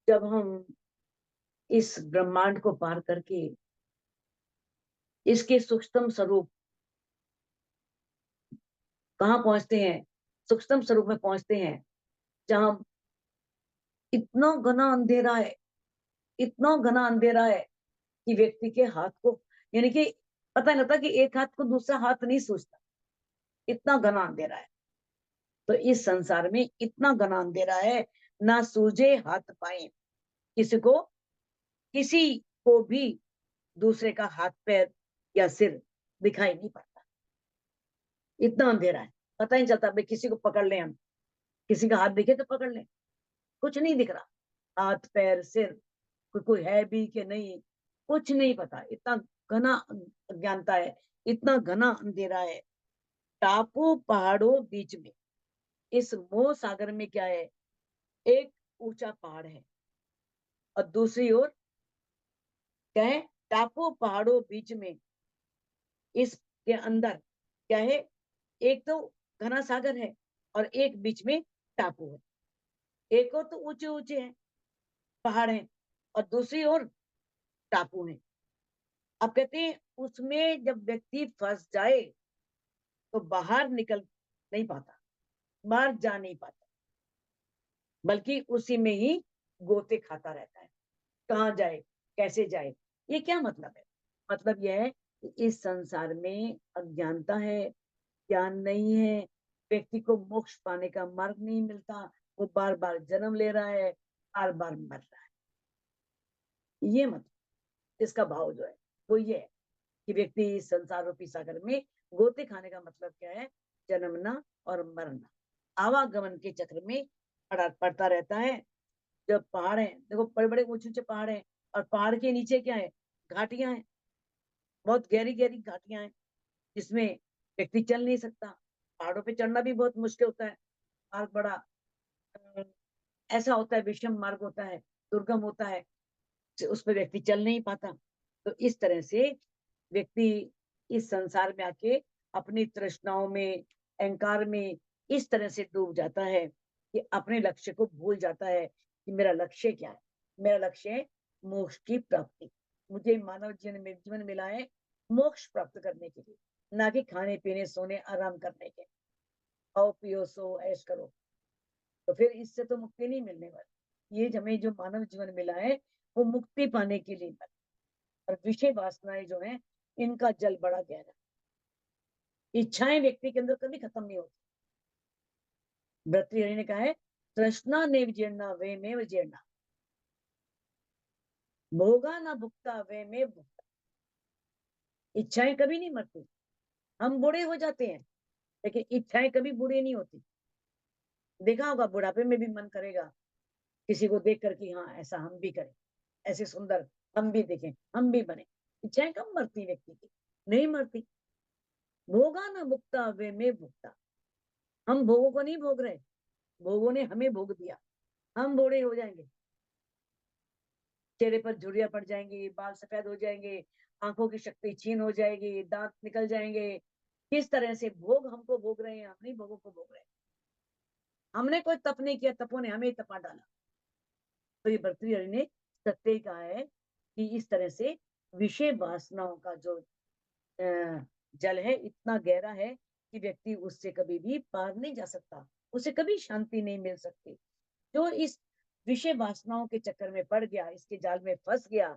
S1: जब हम इस ब्रह्मांड को पार करके इसके सूक्ष्म स्वरूप कहाँ पहुंचते हैं, सूक्ष्म स्वरूप में पहुंचते हैं, जहां इतना घना अंधेरा है, इतना घना अंधेरा है कि व्यक्ति के हाथ को, यानी कि पता नहीं लगता कि एक हाथ को दूसरा हाथ नहीं सूझता, इतना घना अंधेरा है। तो इस संसार में इतना घना अंधेरा है, ना सूझे हाथ पाए किसी को, किसी को भी दूसरे का हाथ पैर या सिर दिखाई नहीं पड़ता, इतना अंधेरा है, पता ही नहीं चलता। भाई किसी को पकड़ लें हम, किसी का हाथ दिखे तो पकड़ लें, कुछ नहीं दिख रहा, हाथ पैर सिर, कोई है भी कि नहीं, कुछ नहीं पता, इतना घना अज्ञानता है, इतना घना अंधेरा है। टापू पहाड़ों बीच में, इस मोह सागर में क्या है, एक ऊंचा पहाड़ है और दूसरी ओर क्या है, टापू पहाड़ों बीच में, इसके अंदर क्या है, एक तो घना सागर है और एक बीच में टापू है, एक और तो ऊंचे ऊंचे हैं पहाड़ हैं और दूसरी ओर टापू है। अब कहते हैं उसमें जब व्यक्ति फंस जाए तो बाहर निकल नहीं पाता, बाहर जा नहीं पाता, बल्कि उसी में ही गोते खाता रहता है, कहाँ जाए कैसे जाए। ये क्या मतलब है, मतलब यह है कि इस संसार में अज्ञानता है, ज्ञान नहीं है, व्यक्ति को मोक्ष पाने का मार्ग नहीं मिलता, वो बार बार जन्म ले रहा है, बार बार मर रहा है। ये मतलब इसका भाव जो है वो ये है कि व्यक्ति इस संसार रूपी सागर में गोते खाने का मतलब क्या है, जन्मना और मरना, आवागमन के चक्र में पड़ता रहता है। जब पहाड़ है, देखो बड़े बड़े ऊंचे ऊंचे पहाड़ हैं और पहाड़ के नीचे क्या है, घाटियां हैं, बहुत गहरी गहरी घाटियां हैं, जिसमें व्यक्ति चल नहीं सकता। पहाड़ों पे चढ़ना भी बहुत मुश्किल होता है, मार्ग बड़ा ऐसा होता है, विषम मार्ग होता है, दुर्गम होता है, उस पर व्यक्ति चल नहीं पाता। तो इस तरह से व्यक्ति इस संसार में आके अपनी तृष्णाओं में, अहंकार में इस तरह से डूब जाता है कि अपने लक्ष्य को भूल जाता है कि मेरा लक्ष्य क्या है। मेरा लक्ष्य है मोक्ष की प्राप्ति, मुझे मानव जीवन मिला है मोक्ष प्राप्त करने के लिए, ना कि खाने पीने सोने आराम करने के। खाओ पियो सो ऐश करो, तो फिर इससे तो मुक्ति नहीं मिलने वाली। ये हमें जो मानव जीवन मिला है वो मुक्ति पाने के लिए मिला, और विषय वासनाएं जो है इनका जल बड़ा गहरा, इच्छाएं व्यक्ति के अंदर कभी खत्म नहीं होती। भर्तृहरि ने कहा है, तृष्णा ने जीर्णा वे में जीर्णा, भोगा ना भुगता वे में भुगता। इच्छाएं कभी नहीं मरती, हम बूढ़े हो जाते हैं लेकिन इच्छाएं कभी बूढ़े नहीं होती। देखा होगा बुढ़ापे में भी मन करेगा किसी को देख कर कि हाँ ऐसा हम भी करें, ऐसे सुंदर हम भी दिखें, हम भी बने। इच्छाएं कब मरती व्यक्ति की, नहीं मरती। भोगा ना भुगता वे में भुगता, हम भोगों को नहीं भोग रहे, भोगों ने हमें भोग दिया। हम बूढ़े हो जाएंगे, चेहरे पर झुर्रियां पड़ जाएंगी, बाल सफेद हो जाएंगे, आंखों की शक्ति छीन हो जाएगी, दांत निकल जाएंगे। किस तरह से भोग हमको भोग रहे हैं, हम नहीं भोगों को भोग रहे हैं। हमने कोई तप नहीं किया, तपों ने हमें तपा डाला। तो ये भर्तृहरि ने सत्य कहा है कि इस तरह से विषय वासनाओं का जो जल है इतना गहरा है कि व्यक्ति उससे कभी भी पार नहीं जा सकता, उसे कभी शांति नहीं मिल सकती। जो इस विषय वासनाओं के चक्कर में पड़ गया, इसके जाल में फंस गया,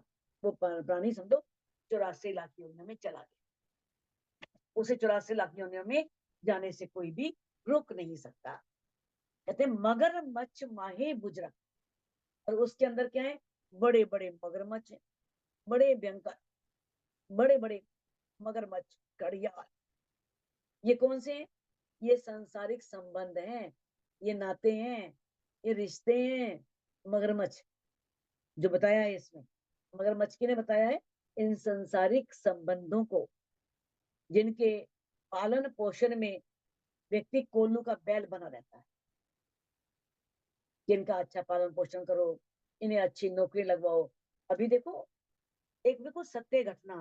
S1: वो प्राणी समझो 84 लाख योनियों में चला गया। उसे 84 लाख योनियों में जाने से कोई भी रोक नहीं सकता। कहते मगर मच्छ माहे बुजरक, और उसके अंदर क्या है, बड़े बड़े मगरमच्छ है, बड़े भयंकर, बड़े बड़े मगरमच्छ, घड़ियाल। ये कौन से हैं, ये सांसारिक संबंध हैं, ये नाते हैं, ये रिश्ते हैं। मगरमच्छ जो बताया है इसमें, मगरमच्छ किने बताया है, इन संसारिक संबंधों को, जिनके पालन पोषण में व्यक्ति कोल्लू का बैल बना रहता है। जिनका अच्छा पालन पोषण करो, इन्हें अच्छी नौकरी लगवाओ। अभी देखो, एक बिल्कुल सत्य घटना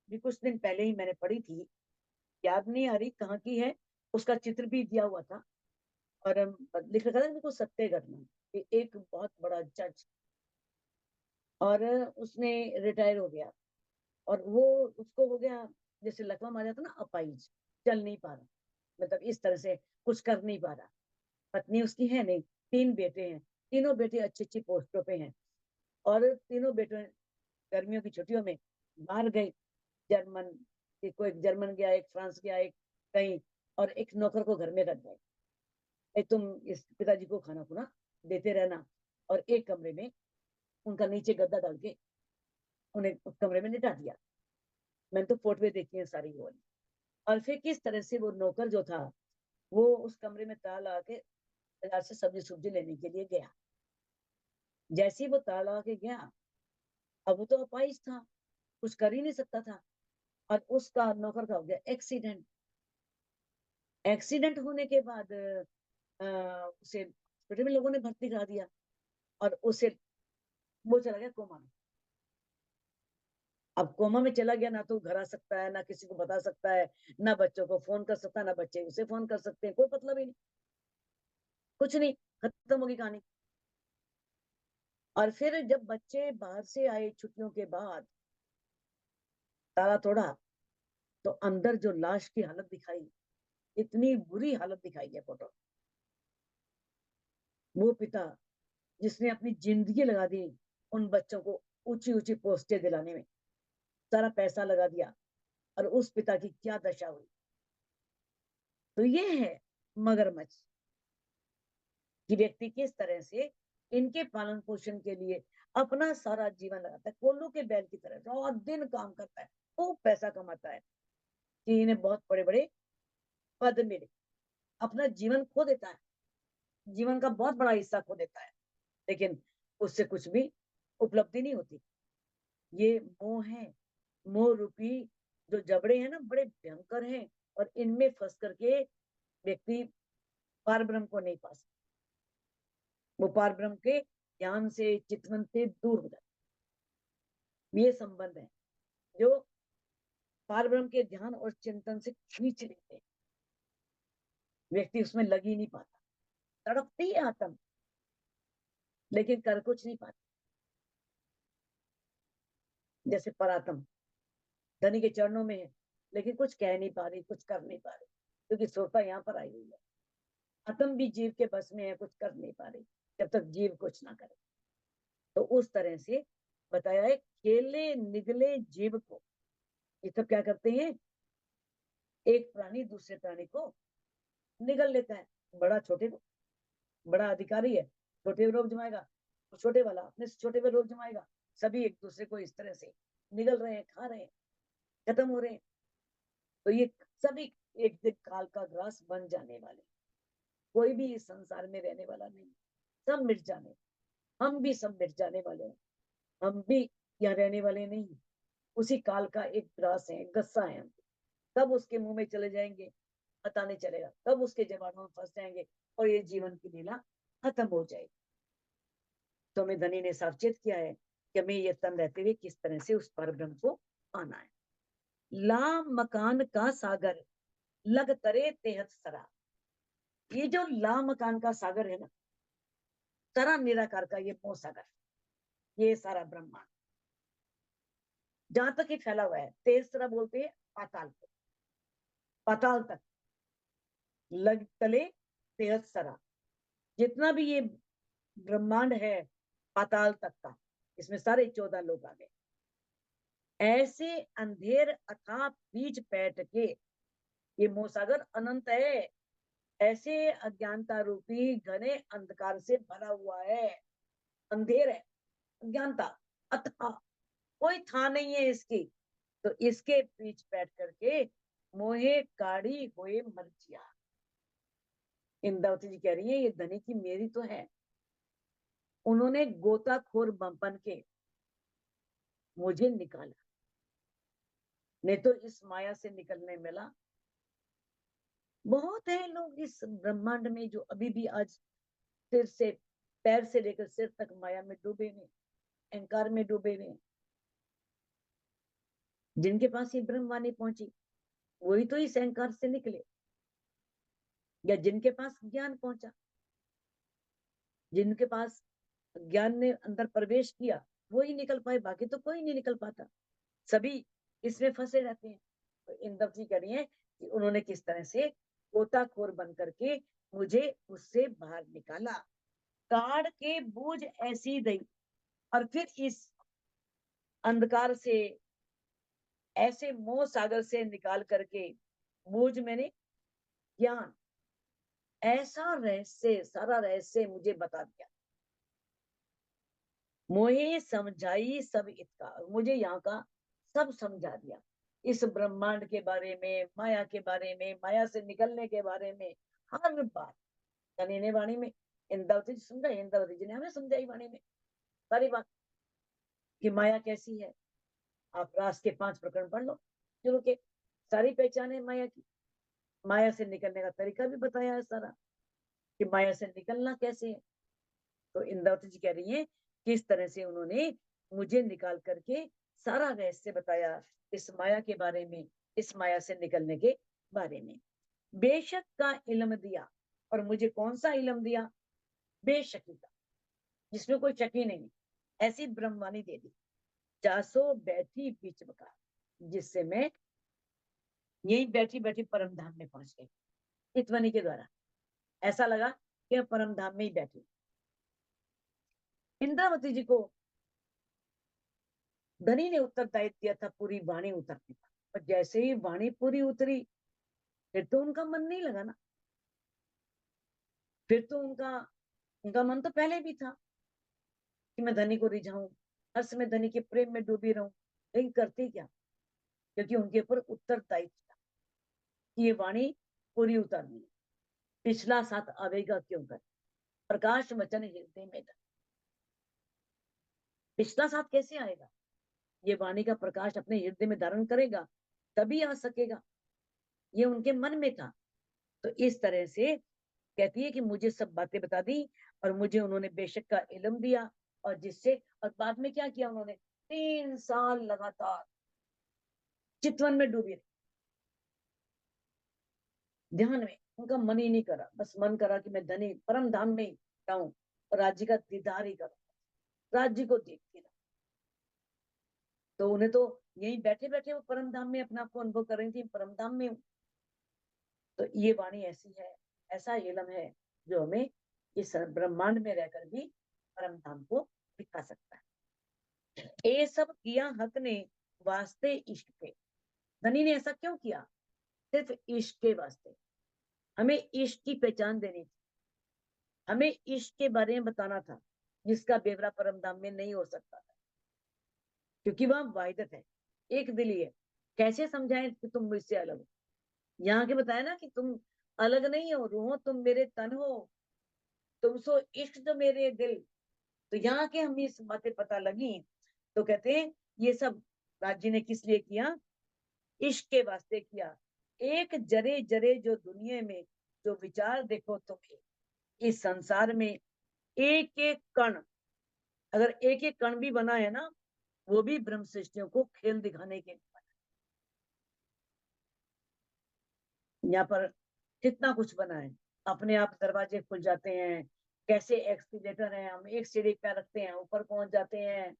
S1: भी कुछ दिन पहले ही मैंने पढ़ी थी, याद नहीं आ रही कहाँ की है, उसका चित्र भी दिया हुआ था और लिख रखा था बिल्कुल सत्य घटना कि एक बहुत बड़ा जज, और उसने रिटायर हो गया, और वो उसको हो गया जैसे लकवा मारा जाता ना, अपाइज, चल नहीं पा रहा, मतलब इस तरह से कुछ कर नहीं पा रहा। पत्नी उसकी है नहीं, 3 बेटे हैं, तीनों बेटे अच्छी अच्छी पोस्टों पे हैं, और तीनों बेटे गर्मियों की छुट्टियों में बाहर गए, जर्मन, एक जर्मन गया, एक फ्रांस गया, एक कहीं, और एक नौकर को घर में रख गए, तुम इस पिताजी को खाना खुना देते रहना, और एक कमरे में उनका नीचे गद्दा डाल के उन्हें उस कमरे में लिटा दिया। मैंने तो फोटो देखी है सारी वो वाली। और फिर किस तरह से वो नौकर जो था वो उस कमरे में ताला लगा के बाजार से सब्जी सुब्जी लेने के लिए गया। जैसे ही वो ताला लगा के गया, अब वो तो अपाहिज था, कुछ कर ही नहीं सकता था, और उसका नौकर का हो गया एक्सीडेंट। एक्सीडेंट होने के बाद उसे हॉस्पिटल में लोगों ने भर्ती करा दिया, और उसे वो चला गया कोमा में। अब कोमा में चला गया, ना तो घर आ सकता है, ना किसी को बता सकता है, ना बच्चों को फोन कर सकता है, ना बच्चे उसे फोन कर सकते हैं, कोई मतलब ही नहीं, कुछ नहीं, खत्म होगी कहानी। और फिर जब बच्चे बाहर से आए छुट्टियों के बाद, ताला तोड़ा, तो अंदर जो लाश की हालत दिखाई, इतनी बुरी हालत दिखाई है फोटो। वो पिता जिसने अपनी जिंदगी लगा दी उन बच्चों को ऊंची ऊंची पोस्टें दिलाने में, सारा पैसा लगा दिया, और उस पिता की क्या दशा हुई। तो ये है मगरमच्छ कि व्यक्ति किस तरह से इनके पालन पोषण के लिए अपना सारा जीवन लगाता है, कोल्लू के बैल की तरह रात दिन काम करता है, खूब पैसा कमाता है कि इन्हें बहुत बड़े बड़े पद मिले, अपना जीवन खो देता है, जीवन का बहुत बड़ा हिस्सा खो देता है, लेकिन उससे कुछ भी उपलब्धि नहीं होती। ये मोह है, मोह रूपी जो जबड़े हैं ना, बड़े भयंकर हैं, और इनमें फंस करके व्यक्ति पार ब्रह्म को नहीं पा सकता, वो पार ब्रह्म के ज्ञान से चितवन से दूर हो जाता। ये संबंध है जो पार ब्रह्म के ध्यान और चिंतन से खींच लेते हैं, व्यक्ति उसमें लग ही नहीं पाता, तड़पती है आत्म, लेकिन कर कुछ नहीं पाता। जैसे परात्म धनी के चरणों में है, लेकिन कुछ कह नहीं पा रही, कुछ कर नहीं पा रही, क्योंकि सोता यहाँ पर आई हुई है। आत्म भी जीव के बस में है, कुछ कर नहीं पा रही जब तक जीव कुछ ना करे। तो उस तरह से बताया है, केले निगले जीव को, ये सब क्या करते हैं, एक प्राणी दूसरे प्राणी को निगल लेता है। बड़ा छोटे को, बड़ा अधिकारी है, छोटे पे रोब जमाएगा, तो छोटे वाला अपने से छोटे पे रोब जमाएगा, सभी एक दूसरे को इस तरह से निगल रहे हैं, खा रहे हैं, खत्म हो रहे हैं। तो ये सभी एक दिन काल का ग्रास बन जाने वाले, कोई भी इस संसार में रहने वाला नहीं, सब मिट जाने, हम भी सब मिट जाने वाले हैं, हम भी यहाँ रहने वाले नहीं, उसी काल का एक ग्रास है, गस्सा है हम। कब उसके मुंह में चले जाएंगे पता नहीं चलेगा, कब उसके जबानों में फंस जाएंगे और ये जीवन की लीला खत्म हो जाएगी। तो हमें धनी ने सावचेत किया है कि हमें ये तन रहते हुए किस तरह से उस पर ब्रह्म को पाना है। ला मकान का सागर लग तरे तेहत सरा, ये जो ला मकान का सागर है ना, सारा निराकार का ये मोह सागर, ये सारा ब्रह्मांड जहां तक ही फैला हुआ है, तेज तरह बोलते हैं पाताल को, पाताल तक, लग तले तेहत सरा, जितना भी ये ब्रह्मांड है पाताल तक का, इसमें सारे 14 लोग आ गए। ऐसे अंधेर अथाह बीच बैठ के, ये मोहसागर अनंत है, ऐसे अज्ञानता रूपी घने अंधकार से भरा हुआ है, अंधेर है, अज्ञानता अथाह, कोई था नहीं है इसकी। तो इसके बीच बैठ करके मोहे काढ़ी हुए मर्जिया, इंद्रावती जी कह रही है ये धनी की मेरी तो है, उन्होंने गोताखोर बन के मुझे निकाला, नहीं तो इस माया से निकलने मिला। बहुत है लोग इस ब्रह्मांड में जो अभी भी आज सिर से पैर से लेकर सिर तक माया में डूबे हुए, अहंकार में डूबे हुए, जिनके पास ये ब्रह्मवाणी पहुंची वही तो इस अहंकार से निकले, या जिनके पास ज्ञान पहुंचा, जिनके पास ज्ञान ने अंदर प्रवेश किया वही निकल पाए, बाकी तो कोई नहीं निकल पाता, सभी इसमें फंसे रहते हैं। तो इंद्र जी कह रही है कि उन्होंने किस तरह से गोताखोर बन करके मुझे उससे बाहर निकाला, काढ़ के बूझ ऐसी दई, और फिर इस अंधकार से, ऐसे मोह सागर से निकाल करके, बूझ मैंने ज्ञान, ऐसा रहस्य, सारा रहस्य मुझे बता दिया। मोहे समझाई सब इतना, मुझे यहाँ का सब समझा दिया, इस ब्रह्मांड के बारे में, माया के बारे में, माया से निकलने के बारे में, हर बात धनी ने वाणी में, इंद्रावती जी समझाई, इंद्रावती जी ने हमें समझाई वाणी में सारी बात कि माया कैसी है। आप रास के 5 प्रकरण पढ़ लो शुरू के, सारी पहचान है माया की, माया से निकलने का तरीका भी बताया है सारा कि माया से निकलना कैसे है। तो इंद्रावती जी कह रही है कि इस तरह से उन्होंने मुझे निकाल करके सारा रहस्य बताया इस माया के बारे में, इस माया से निकलने के बारे में। बेशक का इल्म दिया, और मुझे कौन सा इल्म दिया? बेशकी का, जिसमें कोई शक ही नहीं, ऐसी ब्रह्मवाणी दे दी, जासो बैठी बीच बका, जिससे मैं यही बैठी बैठी परम धाम में पहुंच गई चितवनी के द्वारा। ऐसा लगा कि मैं परम धाम में ही बैठी। इंद्रावती जी को धनी ने उत्तरदायित्व दिया था पूरी वाणी उतरने का, और जैसे ही वाणी पूरी उतरी फिर तो उनका मन नहीं लगा ना, फिर तो उनका मन तो पहले भी था कि मैं धनी को रिझाऊं, हर समय धनी के प्रेम में डूबी रहूं, लेकिन करती क्या? क्योंकि उनके ऊपर उत्तरदायित्व था कि ये वाणी पूरी उतारनी है, पिछला साथ आवेगा क्यों कर, प्रकाश वचन हृदय में धर। पिछला साथ कैसे आएगा? ये वाणी का प्रकाश अपने हृदय में धारण करेगा तभी आ सकेगा, ये उनके मन में था। तो इस तरह से कहती है कि मुझे सब बातें बता दी, और मुझे उन्होंने बेशक का इल्म दिया, और जिससे, और बाद में क्या किया उन्होंने, 3 साल लगातार चितवन में डूबी रही, ध्यान में, उनका मन ही नहीं करा, बस मन करा कि मैं धनी परम धाम में ही रहूं और राज्य का दीदार ही करूं, राज्य को देखती रहूं। तो उन्हें तो यहीं बैठे बैठे वो परम धाम में अपने आप को अनुभव कर रही थी, परम धाम में। तो ये वाणी ऐसी है, ऐसा इल्म है जो हमें इस ब्रह्मांड में रहकर भी परम धाम को दिखा सकता है। ये सब किया हक ने वास्ते इश्क के, धनी ने ऐसा क्यों किया? सिर्फ इश्क के वास्ते, हमें इश्क की पहचान देनी थी, हमें इश्क के बारे में बताना था, जिसका बेवरा परम धाम में नहीं हो सकता था, क्योंकि वहां वाहिदत है, एक दिली है। कैसे समझाएं कि तुम मुझसे अलग हो? यहाँ के बताया ना कि तुम अलग नहीं हो, रूहो तुम मेरे तन हो, तुम सो इश्क जो मेरे दिल। तो यहाँ के हमें इस बातें पता लगी, तो कहते हैं ये सब राज्य ने किस लिए किया? इश्क के वास्ते किया। एक जरे जरे जो दुनिया में जो विचार देखो तुम्हें, इस संसार में एक एक कण, अगर एक एक कण भी बना है ना, वो भी ब्रह्म सृष्टियों को खेल दिखाने के लिए बना। यहाँ पर कितना कुछ बना है, अपने आप दरवाजे खुल जाते हैं, कैसे एक्सीलेटर है, हम एक सीढ़ी पैर रखते हैं ऊपर पहुंच जाते हैं,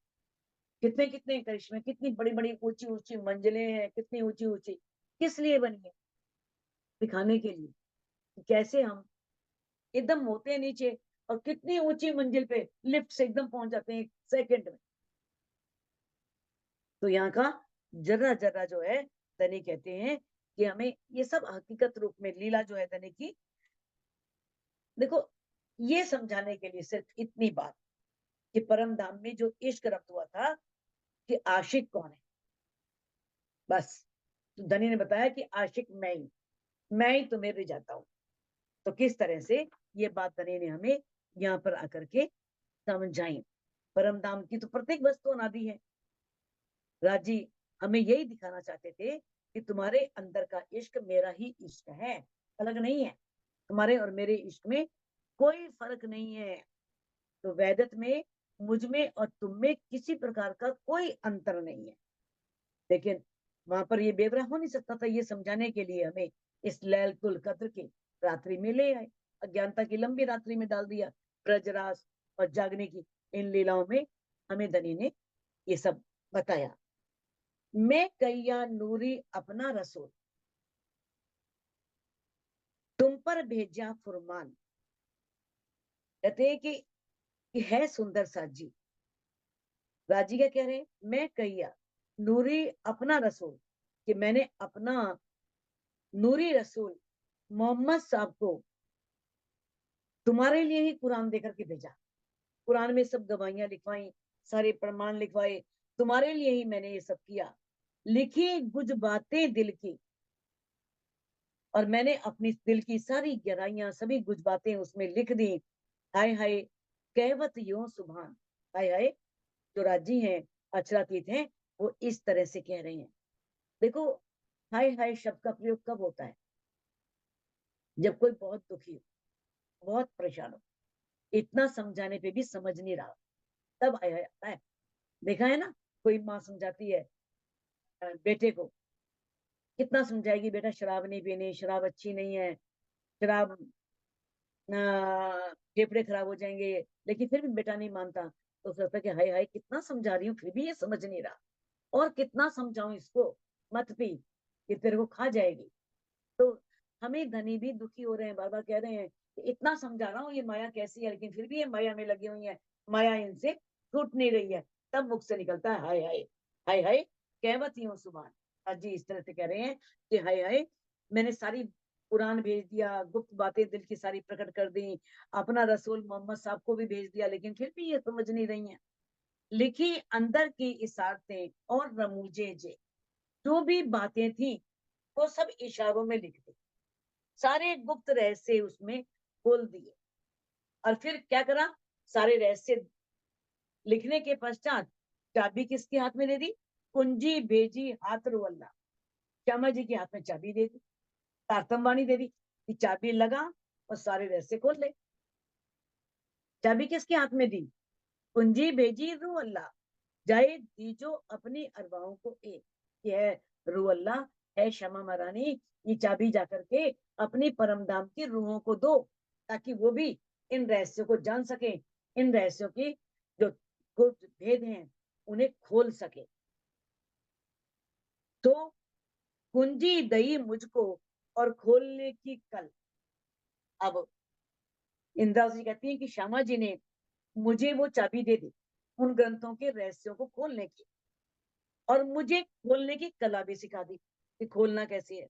S1: कितने कितने करिश्मे, कितनी बड़ी बड़ी ऊंची ऊंची मंजिलें हैं, कितनी ऊंची ऊंची, किस लिए बनी है? दिखाने के लिए कि कैसे हम एकदम होते हैं नीचे और कितनी ऊंची मंजिल पे लिफ्ट से एकदम पहुंच जाते हैं 1 सेकंड में। तो यहाँ का जरा जरा जो है, धनी कहते हैं कि हमें ये सब हकीकत रूप में लीला जो है धनी की, देखो ये समझाने के लिए सिर्फ इतनी बात कि परम धाम में जो इश्क रब्त हुआ था कि आशिक कौन है, बस। तो धनी ने बताया कि आशिक मैं ही तुम्हें रिझाता हूँ। तो किस तरह से ये बात धनी ने हमें यहाँ पर आकर के समझाई। परम धाम की तो प्रत्येक वस्तु अनादि है, राजी हमें यही दिखाना चाहते थे कि तुम्हारे अंदर का इश्क मेरा ही इश्क है, अलग नहीं है। तुम्हारे और मेरे इश्क में कोई फर्क नहीं है। तो वैदत में मुझ में और तुम में किसी प्रकार का कोई अंतर नहीं है। लेकिन वहां पर ये बेवरा हो नहीं सकता था, ये समझाने के लिए हमें इस लैलतुल कद्र की रात्रि में ले आए, अज्ञानता की लंबी रात्रि में डाल दिया, ब्रजरास और जागने की इन लीलाओं में हमें धनी ने ये सब बताया। मैं कैया नूरी अपना रसूल, तुम पर भेजा फुरमान। कहते हैं कि है सुंदर साजी, राजी क्या कह रहे हैं? मैं कैया नूरी अपना रसूल, कि मैंने अपना नूरी रसूल मोहम्मद साहब को तुम्हारे लिए ही कुरान देकर के भेजा। कुरान में सब गवाहियां लिखवाई, सारे प्रमाण लिखवाए, तुम्हारे लिए ही मैंने ये सब किया। लिखी कुछ बातें दिल की, और मैंने अपनी दिल की सारी गहराइयां, सभी कुछ बातें उसमें लिख दी। हाय हाय कहवत यो सुभान, हाय हाय जो राजी हैं, अचरातीत हैं, वो इस तरह से कह रहे हैं। देखो, हाय हाय शब्द का प्रयोग कब होता है? जब कोई बहुत दुखी हो, बहुत परेशान हो, इतना समझाने पे भी समझ नहीं रहा, तब हाय हाय आता है। देखा है ना, कोई माँ समझाती है बेटे को, कितना समझाएगी, बेटा शराब नहीं पीनी, शराब अच्छी नहीं है, शराब फेफड़े खराब हो जाएंगे, लेकिन फिर भी बेटा नहीं मानता। तो सोचता कि हाय हाय कितना समझा रही हूँ फिर भी ये समझ नहीं रहा, और कितना समझाऊं इसको, मत पी, ये तेरे को खा जाएगी। तो हमें धनी भी दुखी हो रहे हैं, बार बार कह रहे हैं कि इतना समझा रहा हूँ, ये माया कैसी है, लेकिन फिर भी ये माया में लगी हुई है, माया इनसे छूट नहीं रही है। तब मुख से निकलता है हाय हाय, हाय हाय कहवत यूं सुभान। आज जी इस तरह से कह रहे हैं कि हाय हाय, मैंने सारी कुरान भेज दिया, गुप्त बातें दिल की सारी प्रकट कर दी, अपना रसूल मोहम्मद साहब को भी भेज दिया, लेकिन फिर भी ये समझ नहीं रही है। लिखी अंदर की इशारतें और रमूजे जे, जो भी बातें थी वो सब इशारों में लिख दी, सारे गुप्त रहस्य उसमें खोल दिए। और फिर क्या करा, सारे रहस्य लिखने के पश्चात चाबी किसके हाथ में दे दी? कुंजी भेजी हाथ रुअल्ला, श्यामा जी के हाथ में चाबी दे दी, तारतम वाणी दे दी कि चाबी लगा और सारे रहस्य खोल ले। चाबी किसके हाथ में दी? कुंजी भेजी रू अल्लाह, जाए दीजो अपनी अरबाओं को एक, ये है रू अल्लाह, है क्षमा महारानी, ये चाबी जाकर के अपनी परम धाम की रूहों को दो, ताकि वो भी इन रहस्यों को जान सके, इन रहस्यों की जो गुप्त भेद हैं उन्हें खोल सके। तो कुंजी दई मुझको और खोलने की कल। अब इंदिरा जी कहती हैं कि श्यामा जी ने मुझे वो चाबी दे दी उन ग्रंथों के रहस्यों को खोलने की, और मुझे खोलने की कला भी सिखा दी कि खोलना कैसे है,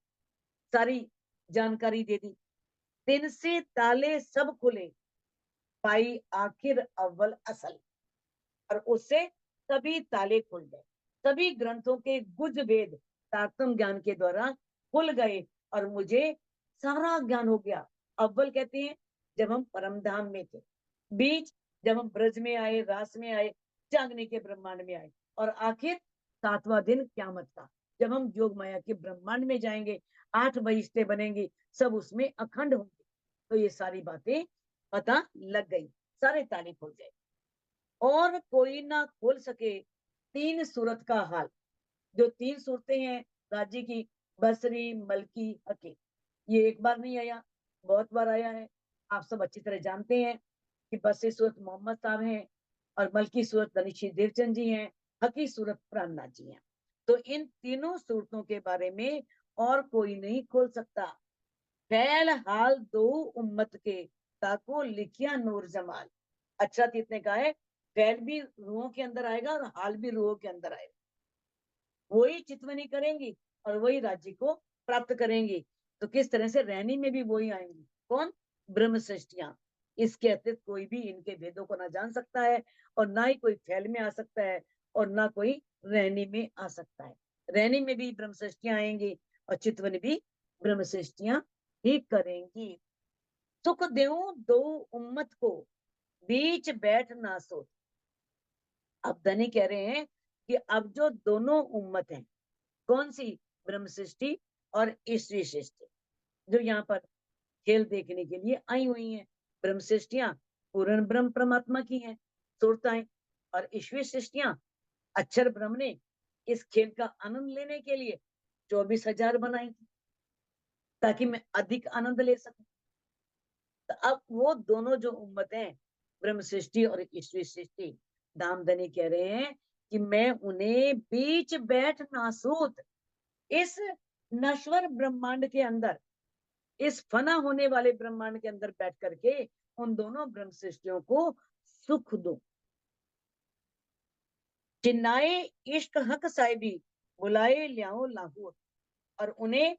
S1: सारी जानकारी दे दी। दिन से ताले सब खुले, पाई आखिर अव्वल असल, और उससे सभी ताले खुल गए, सभी ग्रंथों के गुज वेद तारतम ज्ञान के द्वारा खुल गए, और मुझे सारा ज्ञान हो गया। अव्वल कहते हैं जब हम परम धाम में थे, बीच जब हम ब्रज में आए, रास में आए, जागने के ब्रह्मांड में आए, और आखिर सातवां दिन क्यामत का, जब हम योग माया के ब्रह्मांड में जाएंगे, 8 बहिश्ते बनेंगी, सब उसमें अखंड होंगे। तो ये सारी बातें पता लग गई, सारे ताले खुल गए, और कोई ना खोल सके तीन सूरत का हाल। जो तीन सूरतें हैं राज्य की, बसरी, मलकी, हकी, ये एक बार नहीं आया, बहुत बार आया है। आप सब अच्छी तरह जानते हैं कि बसरी सूरत मोहम्मद साहब हैं, और मलकी सूरत दनिशी देवचंद जी हैं, हकी सूरत प्राणनाथ जी हैं। तो इन तीनों सूरतों के बारे में और कोई नहीं खोल सकता। फैल हाल दो उम्मत के, ताको लिखिया नूर जमाल। अच्छा तीत ने कहा है, फैल भी रूहों के अंदर आएगा और हाल भी रूहों के अंदर आएगा, वही चितवनी करेंगी और वही राज्य को प्राप्त करेंगी। तो किस तरह से रहनी में भी वही आएंगी, कौन? ब्रह्म सृष्टियां। इसके अतिरिक्त कोई भी इनके भेदों को ना जान सकता है, और ना ही कोई फैल में आ सकता है, और ना कोई रहनी में आ सकता है। रहनी में भी ब्रह्म सृष्टियां आएंगी, और चितवन भी ब्रह्म सृष्टियां ही करेंगी। सुख देऊ दो उम्मत को, बीच बैठ ना सो। अब धनी कह रहे हैं कि अब जो दोनों उम्मत हैं, कौन सी? ब्रह्म सृष्टि और ईश्वरी सृष्टि, जो यहाँ पर खेल देखने के लिए आई हुई हैं। ब्रह्म सृष्टियां पूर्ण ब्रह्म परमात्मा की हैं, सुरताएं, और ईश्वरी सृष्टियां अक्षर ब्रह्म ने इस खेल का आनंद लेने के लिए 24,000 बनाई थी, ताकि मैं अधिक आनंद ले सकूं। तो अब वो दोनों जो उम्मत है, ब्रह्म सृष्टि और ईश्वरी सृष्टि, दामदनी कह रहे हैं कि मैं उन्हें बीच बैठ नासूत, इस नश्वर ब्रह्मांड के अंदर, इस फना होने वाले ब्रह्मांड के अंदर बैठ करके उन दोनों ब्रह्म सृष्टियों को सुख दो। चिन्नाए इश्क हक साहिबी, बुलाए लियाओ लाहौर, और उन्हें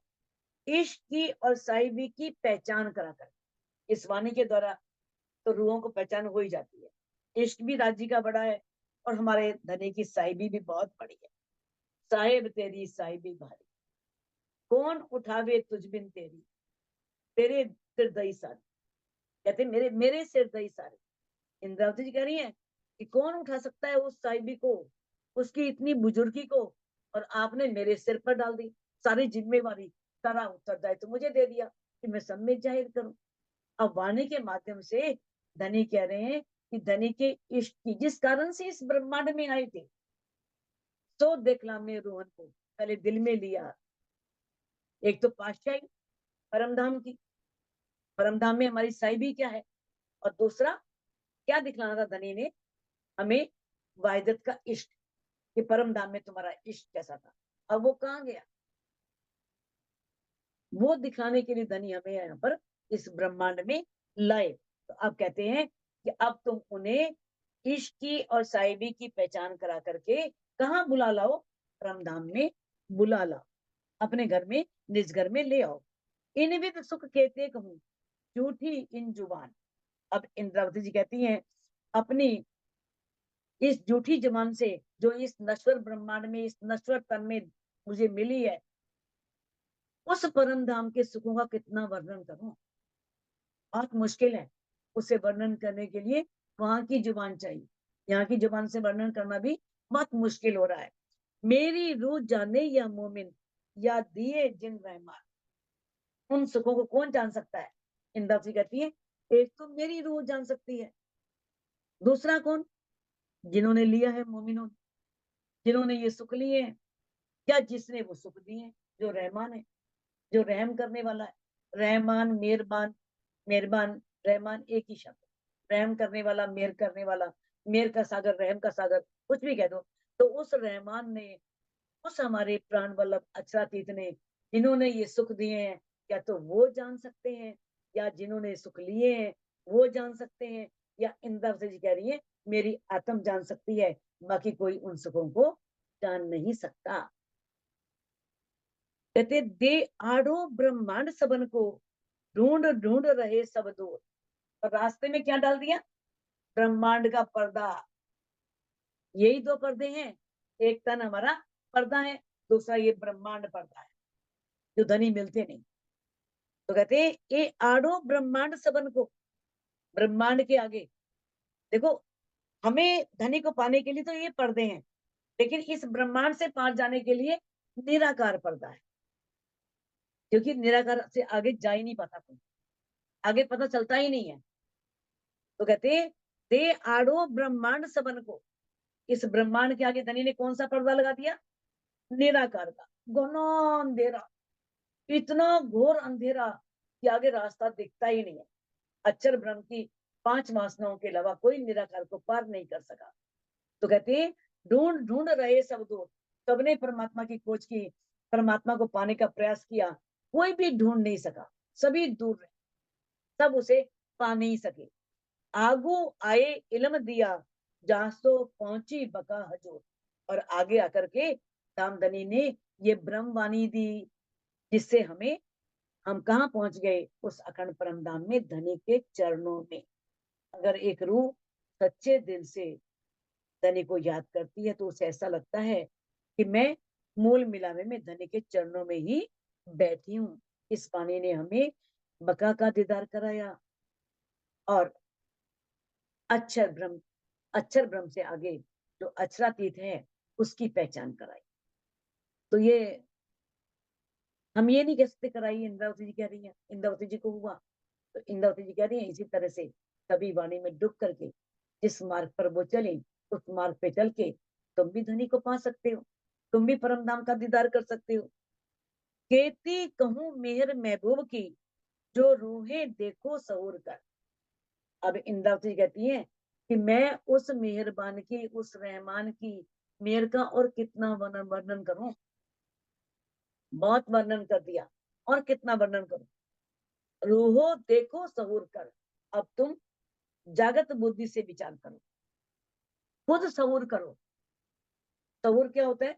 S1: इश्क की और साहिबी की पहचान कराकर, इस वाणी के द्वारा तो रूहों को पहचान हो ही जाती है। इश्क भी राज्य का बड़ा है, और हमारे धनी की साहिबी भी बहुत बड़ी है। साहेब तेरी साहिबी भारी, कौन उठावे तुझ बिन तेरी, तेरे सिरदई सारी। कहते मेरे मेरे सिरदई सारे। इंद्रावती जी कह रही है कि कौन उठा सकता है उस साहिबी को, उसकी इतनी बुजुर्गी को, और आपने मेरे सिर पर डाल दी सारी जिम्मेवारी, सारा उत्तरदायित्व मुझे दे दिया कि मैं सब में जाहिर करूं। अब वाणी के माध्यम से धनी कह रहे हैं कि धनी के इष्ट की जिस कारण से इस ब्रह्मांड में आए थे, तो देखला में रोहन को पहले दिल में लिया। एक तो पातशाही परमधाम की, परमधाम में हमारी साहिबी क्या है, और दूसरा क्या दिखलाना था धनी ने हमें, वाहिदत का इष्ट, कि परम धाम में तुम्हारा इष्ट कैसा था। अब वो कहाँ गया, वो दिखाने के लिए धनी हमें यहाँ पर इस ब्रह्मांड में लाए। तो अब कहते हैं कि अब तुम उन्हें इश्क की और साहिबी की पहचान करा करके कहाँ बुला लाओ, परम धाम में बुला लाओ, अपने घर में निज घर में ले आओ। इन विद सुख कहते कहूँ, झूठी इन जुबान। अब इंद्रावती जी कहती हैं अपनी इस झूठी जबान से, जो इस नश्वर ब्रह्मांड में, इस नश्वर तन में मुझे मिली है, उस परम धाम के सुखों का कितना वर्णन करूं, बहुत मुश्किल है। उसे वर्णन करने के लिए वहां की जुबान चाहिए, यहाँ की जुबान से वर्णन करना भी बहुत मुश्किल हो रहा है। मेरी रूह जाने या मोमिन, या दिए जिन रहमान। उन सुखों को कौन जान सकता है, इंद्रावती कहती है एक तो मेरी रूह जान सकती है, दूसरा कौन, जिन्होंने लिया है मोमिनों, जिन्होंने ये सुख लिए हैं, क्या जिसने वो सुख दिए हैं, जो रहमान है, जो रहम करने वाला है। रहमान मेहरबान, मेहरबान रहमान एक ही शब्द, रहम करने वाला, मेहर करने वाला, मेहर का सागर, रहम का सागर, कुछ भी कह दो। तो उस रहमान ने, उस हमारे प्राण वल्लभ अक्षरातीत ने, जिन्होंने ये सुख दिए हैं, क्या तो वो जान सकते हैं, या जिन्होंने सुख लिए हैं वो जान सकते हैं, या इंद्र से जी कह रही है मेरी आत्म जान सकती है, बाकी कोई उन सुखों को जान नहीं सकता। कहते दे आड़ो ब्रह्मांड सबन को, ढूंढ ढूंढ रहे सब दूर। और रास्ते में क्या डाल दिया, ब्रह्मांड का पर्दा। यही दो पर्दे हैं, एक तन हमारा पर्दा है, दूसरा ये ब्रह्मांड पर्दा है, जो धनी मिलते नहीं। तो कहते हैं ये आड़ो ब्रह्मांड सबन को, ब्रह्मांड के आगे देखो, हमें धनी को पाने के लिए तो ये पर्दे हैं, लेकिन इस ब्रह्मांड से पार जाने के लिए निराकार पर्दा है, क्योंकि निराकार से आगे जा ही नहीं पाता कोई, आगे पता चलता ही नहीं है। तो कहते हैं दे आड़ो ब्रह्मांड सबन को, इस ब्रह्मांड के आगे धनी ने कौन सा पर्दा लगा दिया, निराकार का। घना अंधेरा, इतना घोर अंधेरा कि आगे रास्ता दिखता ही नहीं है। अक्षर ब्रह्म की 5 वासनाओं के अलावा कोई निराकार को पार नहीं कर सका। तो कहते हैं ढूंढ ढूंढ रहे सब दूर, सबने परमात्मा की खोज की, परमात्मा को पाने का प्रयास किया, कोई भी ढूंढ नहीं सका, सभी दूर रहे, सब उसे पा नहीं सके। आगू आए इल्म दिया, जासो पहुंची बका हजूर। और आगे आकर के दामदनी ने ये ब्रह्मवाणी दी, जिससे हमें, हम कहाँ पहुंच गए, उस अखंड परम धाम में, धनी के चरणों में। अगर एक रूह सच्चे दिल से धनी को याद करती है, तो उसे ऐसा लगता है कि मैं मूल मिलावे में धनी के चरणों में ही बैठी हूँ। इस पानी ने हमें बका का दीदार कराया, और अक्षर ब्रह्म, अक्षर ब्रह्म से आगे जो अक्षरातीत है उसकी पहचान कराई। तो ये हम ये नहीं कह सकते कराई, इंद्रावती जी कह रही है, इंद्रावती जी को हुआ। तो इंद्रावती जी कह रही है इसी तरह से कभी वाणी में डूब करके जिस मार्ग पर वो चले, उस मार्ग पे चल के तुम भी धनी को पा सकते हो, तुम भी परम धाम का दीदार कर सकते हो। कहती कहूँ मेहर महबूब की, जो रूहे देखो सऊर कर। अब इंद्रावती कहती है कि मैं उस मेहरबान की, उस रहमान की मेहर का और कितना वर्णन करूं, बहुत वर्णन कर दिया, और कितना वर्णन करूं। रूहो देखो सहूर कर, अब तुम जागत बुद्धि से विचार करो, खुद सहूर करो। सहूर क्या होता है,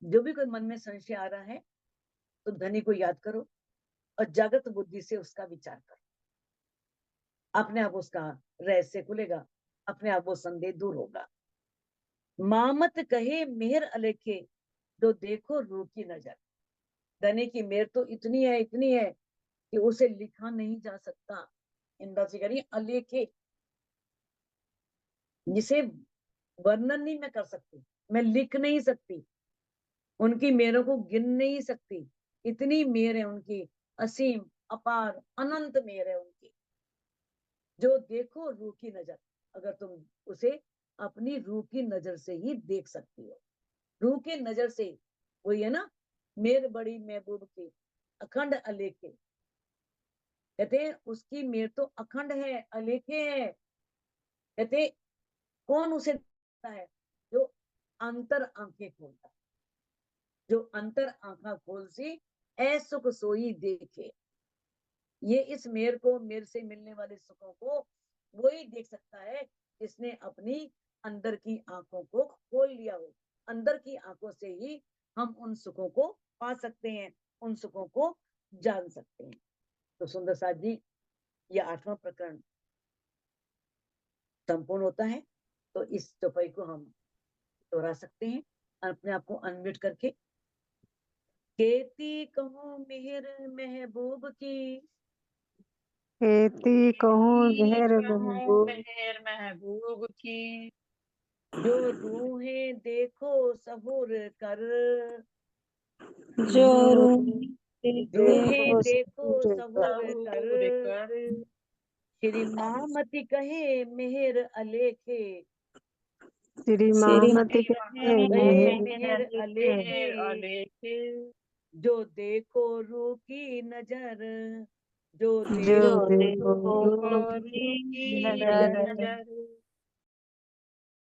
S1: जो भी कोई मन में संशय आ रहा है तो धनी को याद करो, और जागत बुद्धि से उसका विचार करो, अपने आप उसका रहस्य खुलेगा, अपने आप वो संदेह दूर होगा। मामत कहे मेहर अलेखे, जो देखो रूह की नजर। धनी की मेहर तो इतनी है कि उसे लिखा नहीं जा सकता। इंदा से करिए अलेखे, जिसे वर्णन नहीं मैं कर सकती, मैं लिख नहीं सकती, उनकी मेहरों को गिन नहीं सकती। इतनी मेहर है उनकी, असीम अपार अनंत मेहर है उनकी। जो देखो रूह की नजर, अगर तुम उसे अपनी रूह की नजर से ही देख सकती हो, रूह की नजर से। वही है ना, मेर बड़ी महबूब की अखंड अलेखे। कहते हैं उसकी मेर तो अखंड है, अलेखे है। कहते कौन उसे देखता है? जो अंतर आंखें खोलता है, जो अंतर आंखा खोल सी ऐसुख सोई देखे। ये इस मेर को, मेर से मिलने वाले सुखों को वही देख सकता है जिसने अपनी अंदर की आंखों को खोल लिया हो। अंदर की आंखों से ही हम उन सुखों को पा सकते हैं, उन सुखों को जान सकते हैं। तो सुंदर साथ जी, ये 8वां प्रकरण संपूर्ण होता है। तो इस चौपाई को हम दोहरा सकते हैं अपने आप को अनम्यूट करके। केती कहूँ मेहर महबूब की,
S2: खेती कहूँ मेहर महबूब,
S3: मेहर महबूब की।
S1: जो रूहें देखो सहूर कर,
S2: जो
S1: रूहें
S2: देखो
S1: देखो
S2: सबूर
S1: सहूर
S2: कर।
S1: कर।
S3: सहूर कर।
S1: श्री महामति कहे मेहर अलेखे,
S2: श्री
S3: श्री
S2: महामति कहे
S1: कहे
S2: मेहर
S1: मेहर
S2: अलेखे,
S1: अलेखे।
S3: मेहर अलेखे।
S1: जो देखो रूह की नजर, जो
S2: जो
S1: देखो
S2: देखो
S1: रूह
S2: रूह
S3: देखो
S2: की
S3: रूह की
S2: नजर,
S3: नजर।